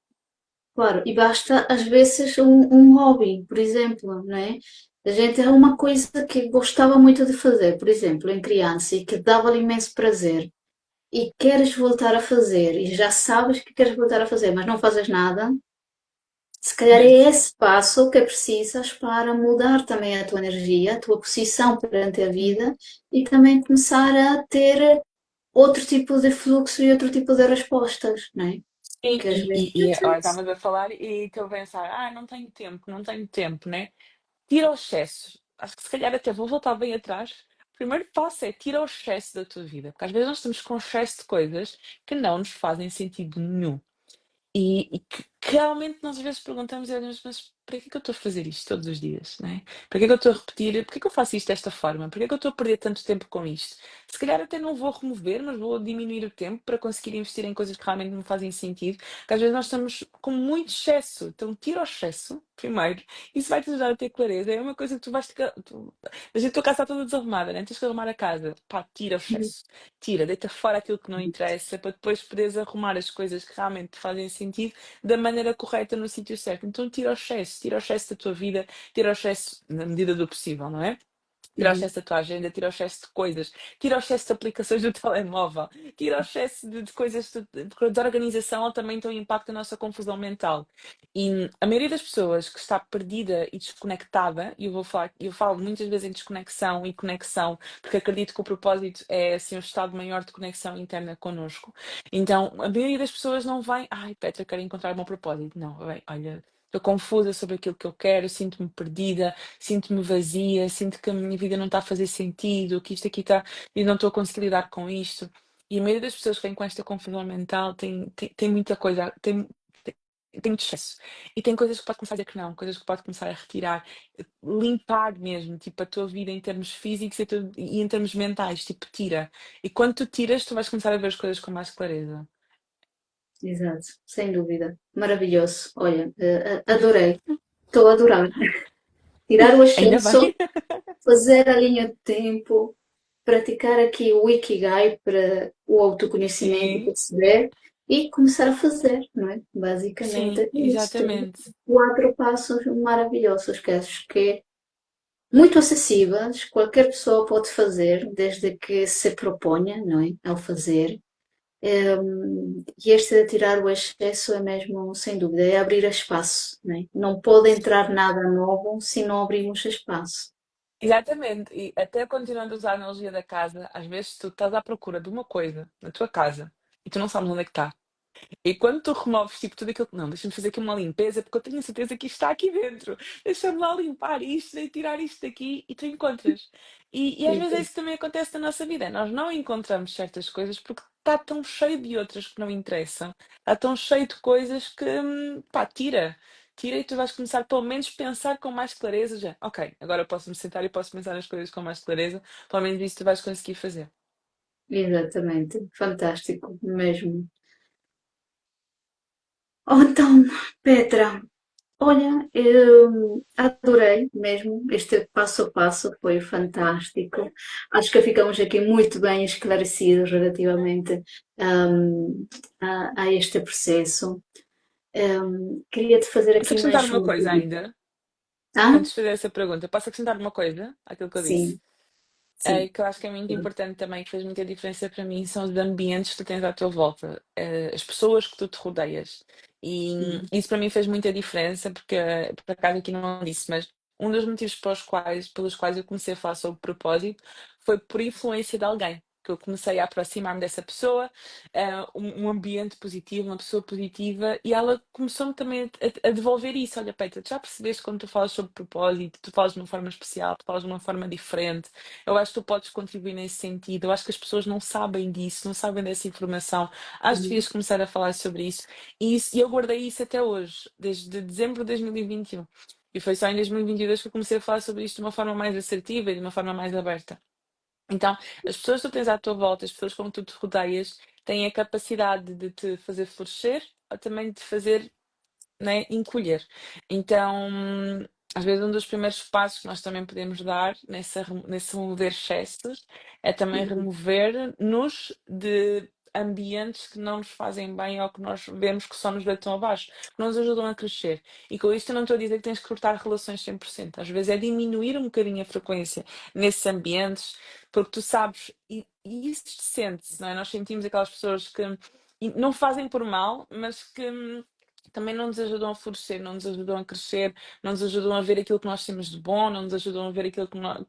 Claro, e basta às vezes um hobby, por exemplo, não é? A gente é uma coisa que gostava muito de fazer, por exemplo, em criança, e que dava-lhe imenso prazer, e queres voltar a fazer, e já sabes que queres voltar a fazer, mas não fazes nada, Se calhar é esse passo que precisas para mudar também a tua energia, a tua posição perante a Uhum. vida e também começar a ter outro tipo de fluxo e outro tipo de respostas, não é? Sim, Que às vezes é olha, isso. estavas a falar e estou a pensar, não tenho tempo, não tenho tempo, né? Tira o excesso. Acho que se calhar até vou voltar bem atrás. O primeiro passo é tira o excesso da tua vida, porque às vezes nós estamos com excesso de coisas que não nos fazem sentido nenhum. E que realmente nós às vezes perguntamos e olhamos, mas para que é que eu estou a fazer isto todos os dias, não é? Para que é que eu estou a repetir? Por que é que eu faço isto desta forma? Por que é que eu estou a perder tanto tempo com isto? Se calhar até não vou remover, mas vou diminuir o tempo para conseguir investir em coisas que realmente me fazem sentido, porque às vezes nós estamos com muito excesso. Então tira o excesso, primeiro, isso vai-te ajudar a ter clareza. É uma coisa que tu vais ter que... A tua casa está toda desarrumada, né? Tens que arrumar a casa. Pá, tira o excesso. Tira, deita fora aquilo que não interessa para depois poderes arrumar as coisas que realmente te fazem sentido da maneira correta no sítio certo. Então tira o excesso da tua vida, tira o excesso na medida do possível, não é? Tira o Uhum. excesso da tua agenda, tira o excesso de coisas, tira o excesso de aplicações do telemóvel, tira o excesso de coisas porque a desorganização também tem um impacto na nossa confusão mental. E a maioria das pessoas que está perdida e desconectada, e eu falo muitas vezes em desconexão e conexão, porque acredito que o propósito é assim um estado maior de conexão interna connosco. Então, a maioria das pessoas não vem, ai, Petra, quero encontrar o meu propósito. Não, vem, olha, estou confusa sobre aquilo que eu quero, sinto-me perdida, sinto-me vazia, sinto que a minha vida não está a fazer sentido, que isto aqui está e não estou a conseguir lidar com isto. E a maioria das pessoas que vêm com esta confusão mental tem muita coisa, tem muito excesso. E tem coisas que pode começar a dizer que não, coisas que pode começar a retirar, limpar mesmo, tipo, a tua vida em termos físicos e em termos mentais, tipo, tira. E quando tu tiras, tu vais começar a ver as coisas com mais clareza. Exato, sem dúvida. Maravilhoso. Olha, adorei. Estou a adorar. Tirar o Ainda excesso, bem. fazer a linha de tempo, praticar aqui o Ikigai para o autoconhecimento e Sim, perceber e começar a fazer, não é? sim, Basicamente é isto. exatamente. Quatro passos maravilhosos que acho que é muito acessíveis, qualquer pessoa pode fazer, desde que se proponha, não é? Ao fazer. E este de tirar o excesso é mesmo, sem dúvida, é abrir espaço, não é? Não pode entrar nada novo se não abrirmos espaço. Exatamente, e até continuando a usar a analogia da casa, às vezes tu estás à procura de uma coisa na tua casa e tu não sabes onde é que está. E quando tu removes tipo tudo aquilo que não, deixa-me fazer aqui uma limpeza porque eu tenho a certeza que isto está aqui dentro, deixa-me lá limpar isto e tirar isto daqui e tu encontras. E às vezes é isso que também acontece na nossa vida, nós não encontramos certas coisas porque está tão cheio de outras que não interessam, está tão cheio de coisas que, pá, tira e tu vais começar pelo menos pensar com mais clareza já. Ok, agora eu posso me sentar e posso pensar as coisas com mais clareza, pelo menos isso tu vais conseguir fazer. Exatamente, fantástico mesmo. Oh, então, Petra, olha, eu adorei mesmo este passo a passo, foi fantástico. Acho que ficamos aqui muito bem esclarecidos relativamente a este processo. Queria-te fazer Posso aqui acrescentar mais uma uma coisa pergunta. ainda? Ah? Antes de fazer essa pergunta, posso acrescentar uma coisa àquilo que eu disse? Sim, É, sim. que eu acho que é muito importante também, que faz muita diferença para mim, são os ambientes que tu tens à tua volta, as pessoas que tu te rodeias. E Uhum. isso para mim fez muita diferença, porque, por acaso aqui não disse, mas um dos motivos pelos quais eu comecei a falar sobre propósito foi por influência de alguém. Que eu comecei a aproximar-me dessa pessoa, um ambiente positivo, uma pessoa positiva, e ela começou-me também a devolver isso. Olha, Petra, tu já percebeste quando tu falas sobre propósito, tu falas de uma forma especial, tu falas de uma forma diferente. Eu acho que tu podes contribuir nesse sentido. Eu acho que as pessoas não sabem disso, não sabem dessa informação. Acho que Uhum. devias começar a falar sobre isso. E eu guardei isso até hoje, desde dezembro de 2021. E foi só em 2022 que eu comecei a falar sobre isto de uma forma mais assertiva e de uma forma mais aberta. Então, as pessoas que tu tens à tua volta, as pessoas como tu te rodeias, têm a capacidade de te fazer florescer ou também de te fazer, né, encolher. Então, às vezes, um dos primeiros passos que nós também podemos dar nesse remover excessos é também Uhum. remover-nos de ambientes que não nos fazem bem ou que nós vemos que só nos deitam abaixo, que não nos ajudam a crescer. E com isto eu não estou a dizer que tens que cortar relações 100%. Às vezes é diminuir um bocadinho a frequência nesses ambientes, porque tu sabes, e isso se sente-se, não é? Nós sentimos aquelas pessoas que e não fazem por mal, mas que também não nos ajudam a florescer, não nos ajudam a crescer, não nos ajudam a ver aquilo que nós temos de bom, não nos ajudam a ver aquilo que nós,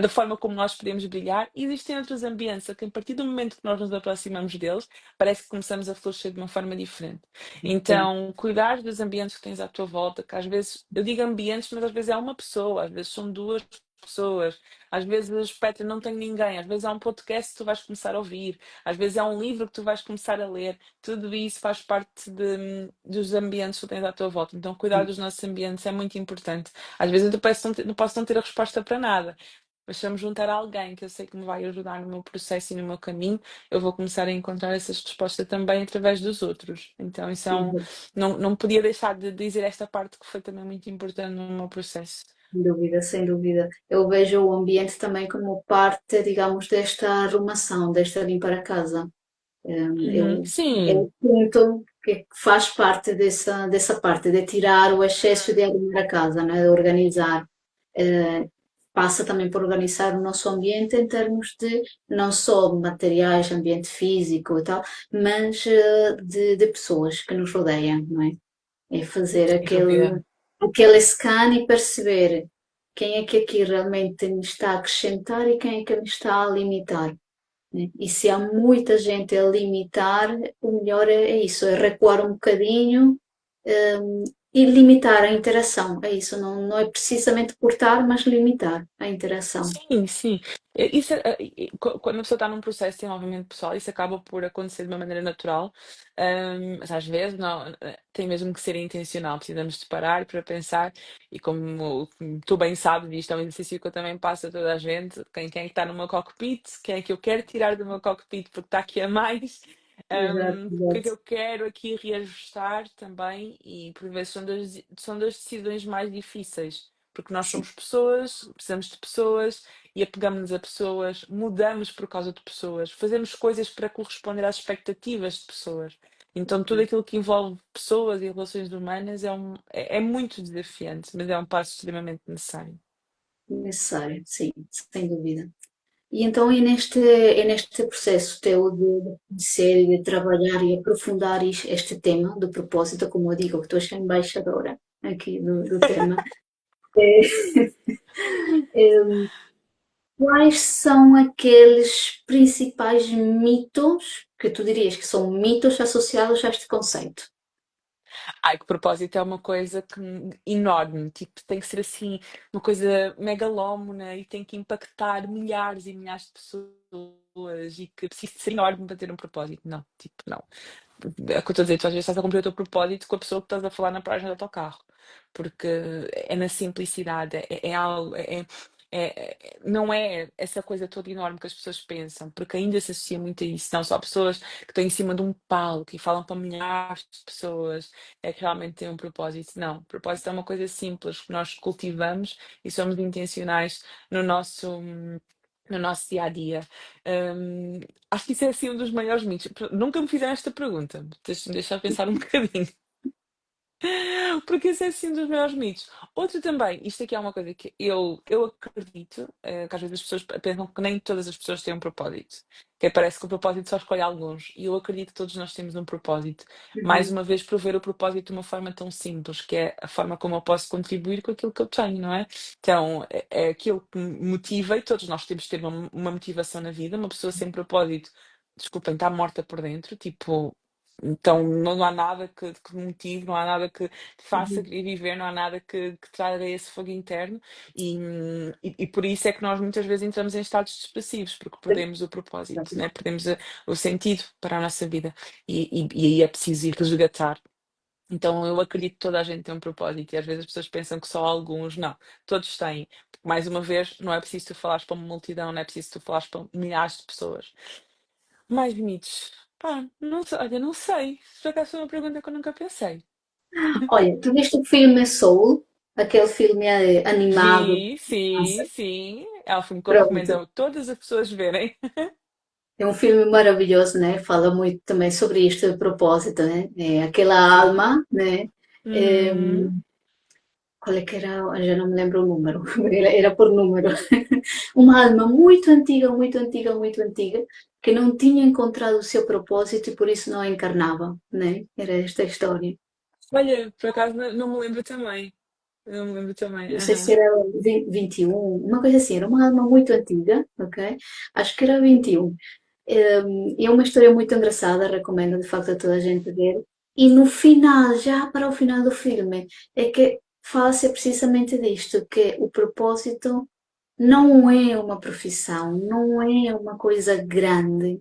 da forma como nós podemos brilhar. E existem outros ambientes a que, a partir do momento que nós nos aproximamos deles, parece que começamos a florescer de uma forma diferente. Sim, Então, cuidar dos ambientes que tens à tua volta, que às vezes, eu digo ambientes, mas às vezes é uma pessoa, às vezes são duas pessoas, às vezes, Petra, não tem ninguém, às vezes há um podcast que tu vais começar a ouvir, às vezes é um livro que tu vais começar a ler. Tudo isso faz parte dos ambientes que tu tens à tua volta. Então, cuidar dos nossos ambientes é muito importante. Às vezes eu não posso não ter a resposta para nada, mas se eu me juntar a alguém que eu sei que me vai ajudar no meu processo e no meu caminho, eu vou começar a encontrar essas respostas também através dos outros. Então, sim. não podia deixar de dizer esta parte que foi também muito importante no meu processo. Sem dúvida, sem dúvida. Eu vejo o ambiente também como parte, digamos, desta arrumação, desta limpar a casa. Uhum. Eu Sim, sinto que faz parte dessa parte de tirar o excesso de arrumar a casa, né? De organizar. Eh, Passa também por organizar o nosso ambiente em termos de não só materiais, ambiente físico e tal, mas de pessoas que nos rodeiam, não é? É fazer sem dúvida. aquele scan e perceber quem é que aqui realmente me está a acrescentar e quem é que me está a limitar, né? E se há muita gente a limitar, o melhor é isso, é recuar um bocadinho, e limitar a interação. É isso, não é precisamente cortar, mas limitar a interação. Sim, sim. Isso, quando a pessoa está num processo de desenvolvimento pessoal, isso acaba por acontecer de uma maneira natural, mas às vezes não, tem mesmo que ser intencional. Precisamos de parar para pensar, e como tu bem sabes, isto é um exercício que eu também passo a toda a gente: quem é que está no meu cockpit, quem é que eu quero tirar do meu cockpit porque está aqui a mais, Exato, o que é que exato. eu quero aqui reajustar também, e por vezes são das decisões mais difíceis. Porque nós Sim, somos pessoas, precisamos de pessoas e apegamos-nos a pessoas, mudamos por causa de pessoas, fazemos coisas para corresponder às expectativas de pessoas. Então, tudo aquilo que envolve pessoas e relações humanas é muito desafiante, mas é um passo extremamente necessário. necessário, sim, sem dúvida. E então é neste processo teu de conhecer e de trabalhar e aprofundar este tema do propósito, como eu digo, que tu és a embaixadora aqui do tema. É, quais são aqueles principais mitos que tu dirias que são mitos associados a este conceito? Ai, que propósito é uma coisa enorme, tipo, tem que ser assim, uma coisa megalómana e tem que impactar milhares e milhares de pessoas e que precisa ser enorme para ter um propósito. Não, tipo, não. É o que eu estou a dizer, tu às vezes estás a cumprir o teu propósito com a pessoa que estás a falar na paragem do autocarro, porque é na simplicidade, é algo, não é essa coisa toda enorme que as pessoas pensam, porque ainda se associa muito a isso, não só pessoas que estão em cima de um palco e falam para milhares de pessoas, é que realmente têm um propósito. Não, o propósito é uma coisa simples que nós cultivamos e somos intencionais no nosso. No nosso dia a dia. Acho que isso é assim um dos maiores mitos. Nunca me fizeram esta pergunta. Deixa-me deixar pensar um bocadinho. Porque esse é assim um dos maiores mitos. Outro também, isto aqui é uma coisa que eu acredito, que às vezes as pessoas pensam que nem todas as pessoas têm um propósito. Que parece que o propósito só escolhe alguns. E eu acredito que todos nós temos um propósito. Mais Uhum, uma vez, por ver o propósito de uma forma tão simples, que é a forma como eu posso contribuir com aquilo que eu tenho, não é? Então, é aquilo que me motiva, e todos nós temos de ter uma motivação na vida. Uma pessoa sem propósito, desculpem, está morta por dentro, tipo. Então não há nada que me motive, não há nada que te faça uhum, querer viver, não há nada que traga esse fogo interno e por isso é que nós muitas vezes entramos em estados depressivos, porque perdemos o propósito, né? exatamente. Perdemos o sentido para a nossa vida e aí é preciso ir resgatar. Então eu acredito que toda a gente tem um propósito e às vezes as pessoas pensam que só alguns, não, todos têm. Porque, mais uma vez, não é preciso tu falares para uma multidão, não é preciso tu falares para milhares de pessoas. Mais mitos? Pá, não sei, olha, não sei. Por acaso foi uma pergunta que eu nunca pensei. Olha, tu viste o filme Soul, aquele filme animado? Vi, sim, Nossa, sim. É um filme que eu recomendo pronto. a todas as pessoas verem. É um filme maravilhoso, né? Fala muito também sobre isto de propósito, né? É aquela Sim. alma, né? É, Uhum. qual é que era? Já não me lembro o número. Era por número. Uma alma muito antiga, muito antiga, muito antiga, que não tinha encontrado o seu propósito e por isso não encarnava, né? Era esta a história. Olha, por acaso não me lembro também. Não me lembro também. Não sei se Aham. era 21, uma coisa assim, era uma arma muito antiga, ok? Acho que era 21. É uma história muito engraçada, recomendo de facto a toda a gente ver. E no final, já para o final do filme, é que fala-se precisamente disto, que o propósito não é uma profissão, não é uma coisa grande,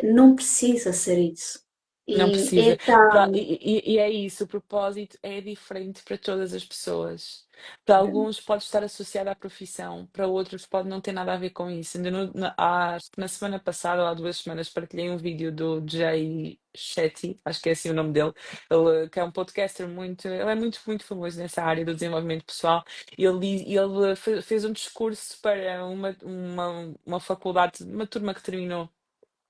não precisa ser isso. Não E precisa. é tão. E é isso, o propósito é diferente para todas as pessoas. Para alguns pode estar associado à profissão, para outros pode não ter nada a ver com isso. Ainda acho que na semana passada, ou há 2 semanas, partilhei um vídeo do Jay Shetty, acho que é assim o nome dele, ele, que é um podcaster muito, ele é muito, muito famoso nessa área do desenvolvimento pessoal. Ele fez um discurso para uma faculdade, uma turma que terminou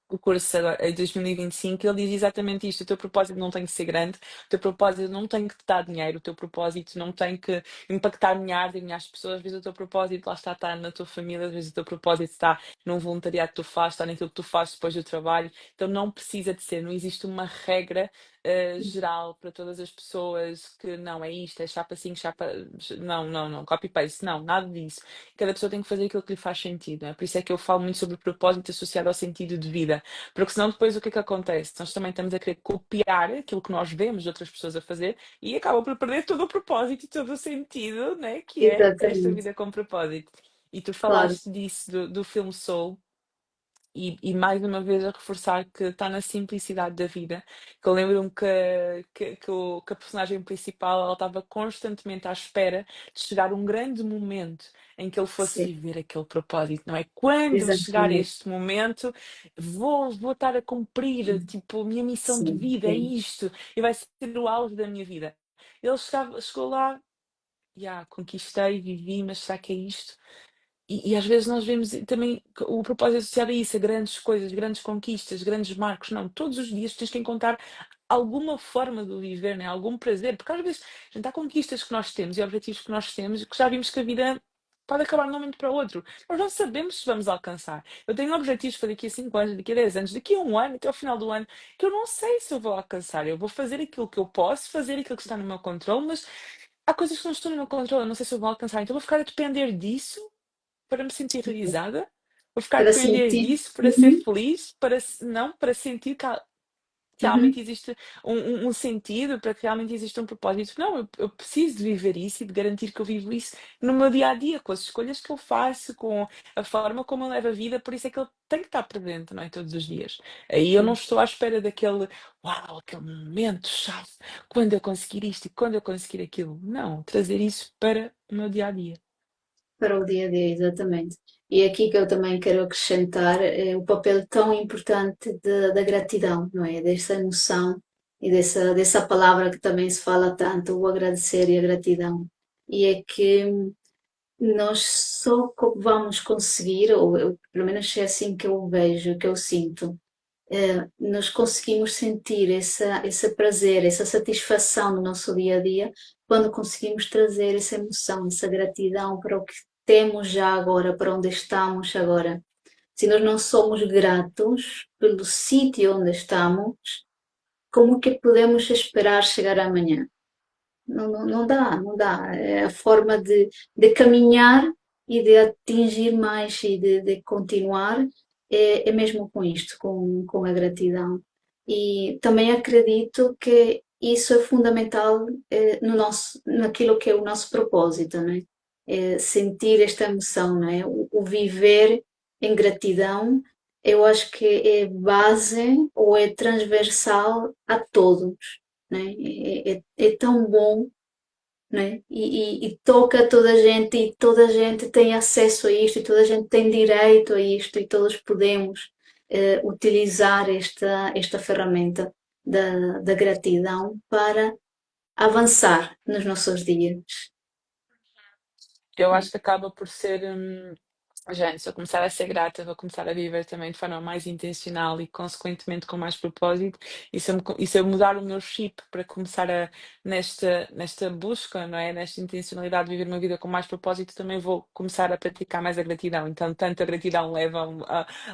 o curso agora, em 2025, ele diz exatamente isto: o teu propósito não tem que ser grande, o teu propósito não tem que te dar dinheiro, o teu propósito não tem que impactar milhares e milhares de pessoas, às vezes o teu propósito lá está na tua família, às vezes o teu propósito está num voluntariado que tu fazes, está naquilo que tu fazes depois do trabalho, então não precisa de ser, não existe uma regra geral para todas as pessoas que não é isto, é chapa 5, chapa. Não, não, não, copy-paste, não, nada disso. Cada pessoa tem que fazer aquilo que lhe faz sentido, não é? Por isso é que eu falo muito sobre o propósito associado ao sentido de vida. Porque senão depois o que é que acontece? Nós também estamos a querer copiar aquilo que nós vemos de outras pessoas a fazer e acaba por perder todo o propósito e todo o sentido, né? Que é ter esta Exatamente, vida com propósito. E tu claro. falaste disso, do filme Soul, e mais uma vez a reforçar que está na simplicidade da vida. Que eu lembro-me que a personagem principal ela estava constantemente à espera de chegar um grande momento em que ele fosse Sim, viver aquele propósito, não é? Quando chegar exatamente. este momento, vou estar a cumprir, tipo, a minha missão de Sim, vida é sim. isto, e vai ser o auge da minha vida. Ele chegou lá, conquistei, vivi, mas será que é isto? E às vezes nós vemos também o propósito associado a isso, a grandes coisas, grandes conquistas, grandes marcos. Não, todos os dias tens que encontrar alguma forma de viver, né? Algum prazer, porque às vezes a gente há conquistas que nós temos e objetivos que nós temos que já vimos que a vida pode acabar de um momento para o outro. Nós não sabemos se vamos alcançar. Eu tenho objetivos para daqui a 5 anos, daqui a 10 anos, daqui a um ano, até ao final do ano, que eu não sei se eu vou alcançar. Eu vou fazer aquilo que eu posso, fazer aquilo que está no meu controle, mas há coisas que não estão no meu controle, eu não sei se eu vou alcançar. Então vou ficar a depender disso para me sentir realizada? Vou ficar a Para depender sentir. disso para ser Uhum, feliz? Não, para sentir que uhum. realmente existe um sentido, para que realmente existe um propósito. Não, eu preciso de viver isso e de garantir que eu vivo isso no meu dia a dia, com as escolhas que eu faço, com a forma como eu levo a vida, por isso é que ele tem que estar presente, não é? Todos os dias. Aí eu não Sim. estou à espera daquele, uau, aquele momento chave, quando eu conseguir isto e quando eu conseguir aquilo. Não, trazer isso para o meu dia a dia. Para o dia a dia, exatamente. E é aqui que eu também quero acrescentar o papel tão importante da gratidão, não é? Dessa emoção e dessa palavra que também se fala tanto, o agradecer e a gratidão. E é que nós só vamos conseguir, ou pelo menos é assim que eu vejo, que eu sinto, nós conseguimos sentir esse prazer, essa satisfação no nosso dia a dia, quando conseguimos trazer essa emoção, essa gratidão para o que temos já agora, para onde estamos agora. Se nós não somos gratos pelo sítio onde estamos, como que podemos esperar chegar amanhã? Não, não, não dá, não dá. É a forma de caminhar e de atingir mais e de continuar é mesmo com isto, com a gratidão. E também acredito que isso é fundamental no nosso, naquilo que é o nosso propósito, não é? É sentir esta emoção, não é? O viver em gratidão, eu acho que é base ou é transversal a todos, né? É tão bom, né? E toca toda a gente, e toda a gente tem acesso a isto, e toda a gente tem direito a isto, e todos podemos utilizar esta ferramenta da gratidão para avançar nos nossos dias. Eu acho que acaba por ser. Gente, se eu começar a ser grata, vou começar a viver também de forma mais intencional e, consequentemente, com mais propósito. E se eu mudar o meu chip para começar nesta busca, não é? Nesta intencionalidade de viver uma vida com mais propósito, também vou começar a praticar mais a gratidão. Então, tanto a gratidão leva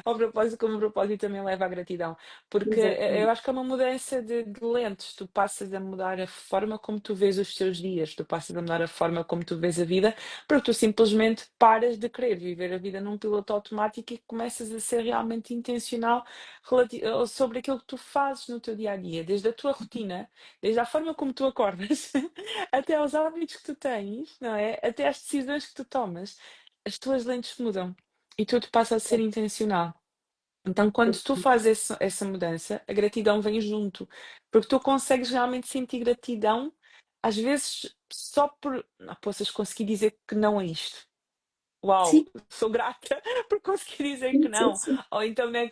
ao propósito, como o propósito também leva à gratidão. Porque eu Exatamente. acho que é uma mudança de lentes. Tu passas a mudar a forma como tu vês os teus dias, tu passas a mudar a forma como tu vês a vida porque tu simplesmente paras de querer viver a vida num piloto automático e começas a ser realmente intencional sobre aquilo que tu fazes no teu dia a dia, desde a tua rotina, desde a forma como tu acordas, até aos hábitos que tu tens, não é? Até às decisões que tu tomas, as tuas lentes mudam e tudo passa a ser intencional. Então, quando tu fazes essa mudança, a gratidão vem junto, porque tu consegues realmente sentir gratidão, às vezes só por, não possas conseguir dizer que não a isto. Sim, Uau, sou grata por conseguir dizer que sim, sim, não. sim. Ou então, né,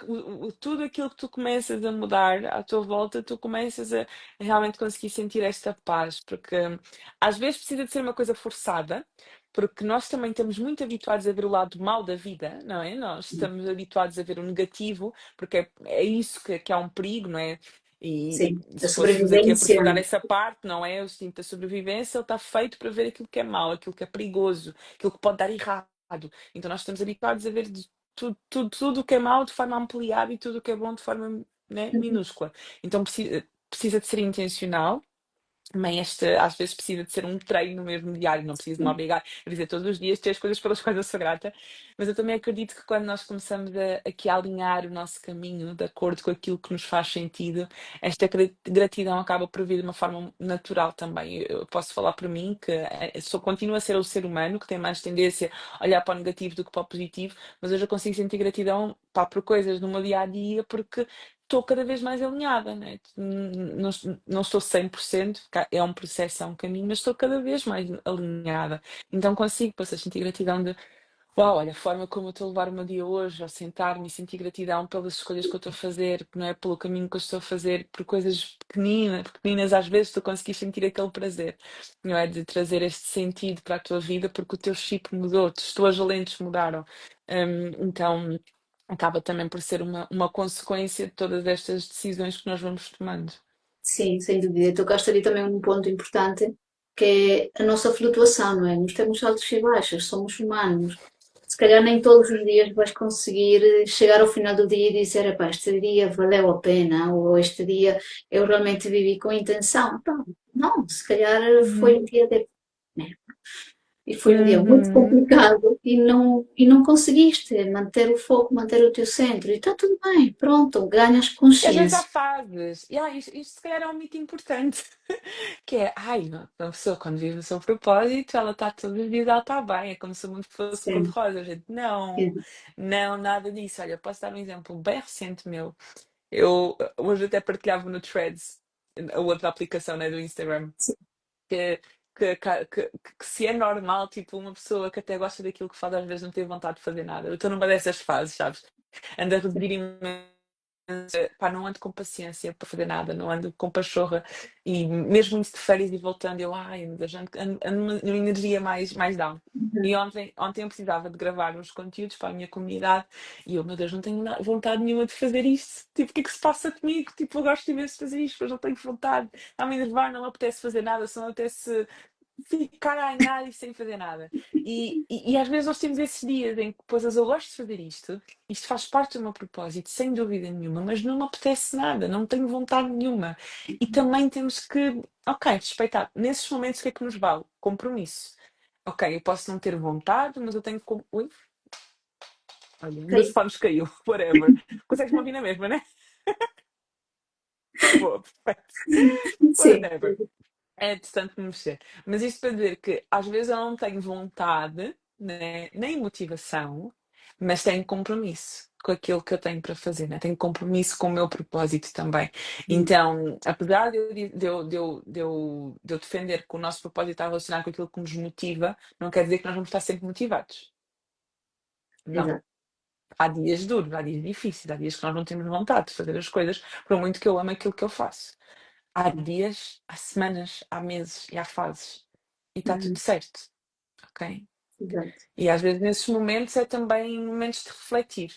tudo aquilo que tu começas a mudar à tua volta, tu começas a realmente conseguir sentir esta paz, porque às vezes precisa de ser uma coisa forçada, porque nós também estamos muito habituados a ver o lado mau da vida, não é? Nós estamos habituados a ver o negativo, porque é isso que é um perigo, não é? E Sim, a se fôssemos aqui sobrevivência. aprofundar essa parte, não é? O instinto da sobrevivência, ele está feito para ver aquilo que é mau, aquilo que é perigoso, aquilo que pode dar errado. Então nós estamos habituados a ver tudo o que é mau de forma ampliada e tudo o que é bom de forma, né, Uhum. minúscula. Então precisa de ser intencional. Também às vezes precisa de ser um treino mesmo diário, não preciso de me Sim, obrigar a dizer todos os dias ter as coisas pelas quais eu sou grata, mas eu também acredito que quando nós começamos aqui a alinhar o nosso caminho de acordo com aquilo que nos faz sentido, esta gratidão acaba por vir de uma forma natural também. Eu posso falar por mim que continuo a ser o ser humano que tem mais tendência a olhar para o negativo do que para o positivo, mas hoje eu consigo sentir gratidão, pá, por coisas no meu dia a dia porque estou cada vez mais alinhada, né? Não, não estou 100%, é um processo, é um caminho, mas estou cada vez mais alinhada. Então consigo passar a sentir gratidão de, uau, olha, a forma como eu estou a levar o meu dia hoje, ao sentar-me e sentir gratidão pelas escolhas que eu estou a fazer, não é pelo caminho que eu estou a fazer, por coisas pequeninas, pequeninas às vezes tu conseguis sentir aquele prazer, não é? De trazer este sentido para a tua vida, porque o teu chip mudou, as tuas lentes mudaram. Então acaba também por ser uma consequência de todas estas decisões que nós vamos tomando. sim, sem dúvida. Tocaste ali também um ponto importante, que é a nossa flutuação, não é? Nós temos altos e baixos, somos humanos. Se calhar nem todos os dias vais conseguir chegar ao final do dia e dizer, epá, este dia valeu a pena, ou este dia eu realmente vivi com intenção. Não, não, se calhar foi Uhum. um dia de, né? E foi um dia muito Uhum. complicado e não conseguiste manter o foco, manter o teu centro. E está tudo bem, pronto, ganhas E às vezes há consciência. fases, e isto se calhar é um mito importante, que é, ai, a pessoa quando vive o seu propósito, ela está todos os dias, ela está bem, é como se o mundo fosse Sim, cor-de-rosa, gente. Não, sim, não, nada disso. Olha, posso dar um exemplo bem recente meu. Eu hoje até partilhava no Threads, a outra aplicação, né, do Instagram, sim, que, que se é normal, tipo, uma pessoa que até gosta daquilo que faz, às vezes não tem vontade de fazer nada. Eu estou numa dessas fases, sabes? Ando a reduzir imenso, pá, não ando com paciência para fazer nada, não ando com pachorra. E mesmo indo de férias e voltando, eu, ai, meu Deus, ando numa energia mais down. E uhum, ontem eu precisava de gravar uns conteúdos para a minha comunidade e eu, meu Deus, não tenho vontade nenhuma de fazer isto. Tipo, o que é que se passa comigo? Tipo, eu gosto imenso de fazer isto, mas não tenho vontade. Está-me a enervar, não me apetece fazer nada, só me apetece ficar a nada e sem fazer nada. E às vezes nós temos esses dias em que, pois, eu gosto de fazer isto faz parte do meu propósito, sem dúvida nenhuma, mas não me apetece nada, não tenho vontade nenhuma. E também temos que, ok, respeitar. Nesses momentos, o que é que nos vale? Compromisso. Ok, eu posso não ter vontade, mas eu tenho que. Ui, olha, um dos caiu. fones caiu, whatever. Consegues-me ouvir na mesma, né? Boa, perfeito. Sim, Whatever. É de tanto me mexer. Mas isto para dizer que às vezes eu não tenho vontade, né, nem motivação, mas tenho compromisso com aquilo que eu tenho para fazer, né? Tenho compromisso com o meu propósito também. Então, apesar de eu defender que o nosso propósito está relacionado com aquilo que nos motiva, não quer dizer que nós vamos estar sempre motivados. Não. exato. Há dias duros, há dias difíceis, há dias que nós não temos vontade de fazer as coisas, por muito que eu ame aquilo que eu faço. Há dias, há semanas, há meses e há fases. E está tudo Uhum. certo, ok? Exato. E às vezes nesses momentos é também momentos de refletir.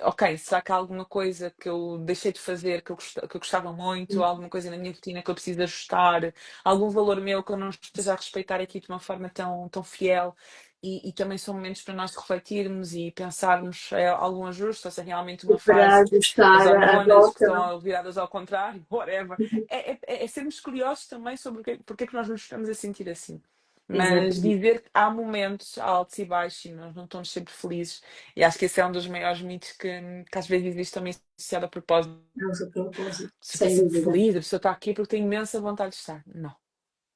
Ok, será que há alguma coisa que eu deixei de fazer que eu gostava muito, alguma coisa na minha rotina que eu preciso ajustar, algum valor meu que eu não esteja a respeitar aqui de uma forma tão fiel? E também são momentos para nós refletirmos e pensarmos algum ajuste, ou se é realmente E uma para fase, as ajustar a hormonas que rota. estão viradas ao contrário, whatever. É sermos curiosos também sobre porque é que nós nos estamos a sentir assim. Mas Exatamente. dizer que há momentos altos e baixos e nós não estamos sempre felizes. E acho que esse é um dos maiores mitos que às vezes existe também associado a propósito. É o seu propósito, A pessoa está sem sempre dúvida. feliz, a pessoa está aqui porque tem imensa vontade de estar. Não,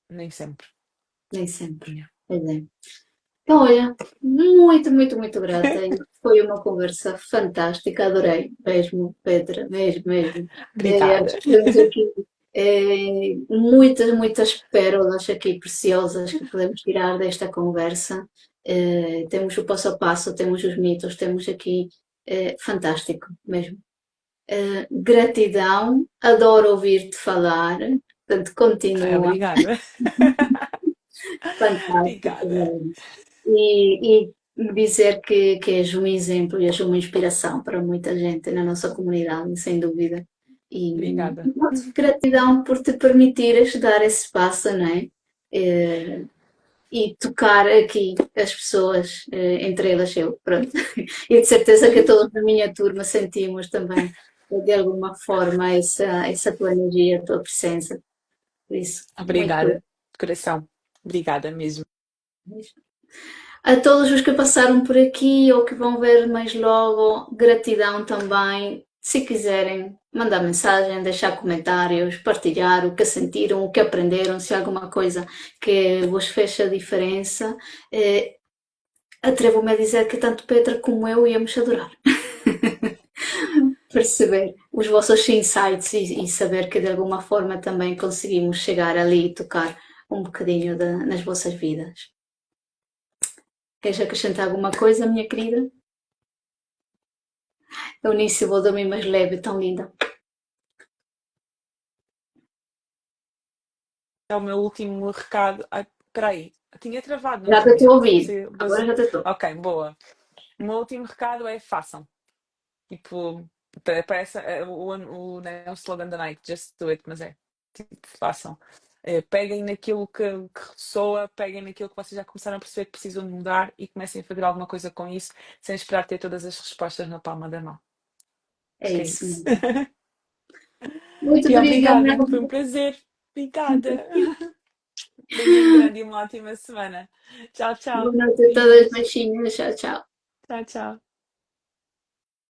nem sempre. Nem sempre. Yeah. Pois é. Então, olha, muito, muito, muito grata. E foi uma conversa fantástica, adorei mesmo, Petra, mesmo, mesmo. Obrigada. Acho que temos aqui muitas, muitas pérolas aqui preciosas que podemos tirar desta conversa. Temos o passo a passo, temos os mitos, temos aqui, fantástico mesmo. Gratidão, adoro ouvir-te falar, portanto, continua, Obrigada. fantástico Obrigada. mesmo. E dizer que és um exemplo e és uma inspiração para muita gente na nossa comunidade, sem dúvida. E Obrigada. pronto, gratidão por te permitires dar esse espaço, não é? Eh, E tocar aqui as pessoas, entre elas eu, pronto. E de certeza que todos na minha turma sentimos também, de alguma forma, essa tua energia, a tua presença. Por isso, muito. Obrigada. De coração. Obrigada mesmo. A todos os que passaram por aqui ou que vão ver mais logo, gratidão também. Se quiserem mandar mensagem, deixar comentários, partilhar o que sentiram, o que aprenderam, se há alguma coisa que vos fez a diferença, atrevo-me a dizer que tanto Petra como eu íamos adorar. Perceber os vossos insights e saber que de alguma forma também conseguimos chegar ali e tocar um bocadinho nas vossas vidas. Queres acrescentar alguma coisa, minha querida? Eu nisso vou dormir mais leve, tão linda. É o meu último recado. Ai, espera aí. Tinha travado, não Já te estou a tinha? ouvir. Você Agora vazou. já te estou. Ok, boa. O meu último recado é façam. Tipo, parece não é o slogan da Nike, just do it, mas é. Tipo, façam. Peguem naquilo que ressoa, peguem naquilo que vocês já começaram a perceber que precisam de mudar e comecem a fazer alguma coisa com isso, sem esperar ter todas as respostas na palma da mão. É Acho que é isso isso. mesmo. Muito E obrigada. obrigada, foi um prazer. Obrigada. Beijinho grande e uma ótima semana. Tchau, Boa tchau. noite a todas, Beijinhos. beijinhos. Tchau, tchau. Tchau, tchau.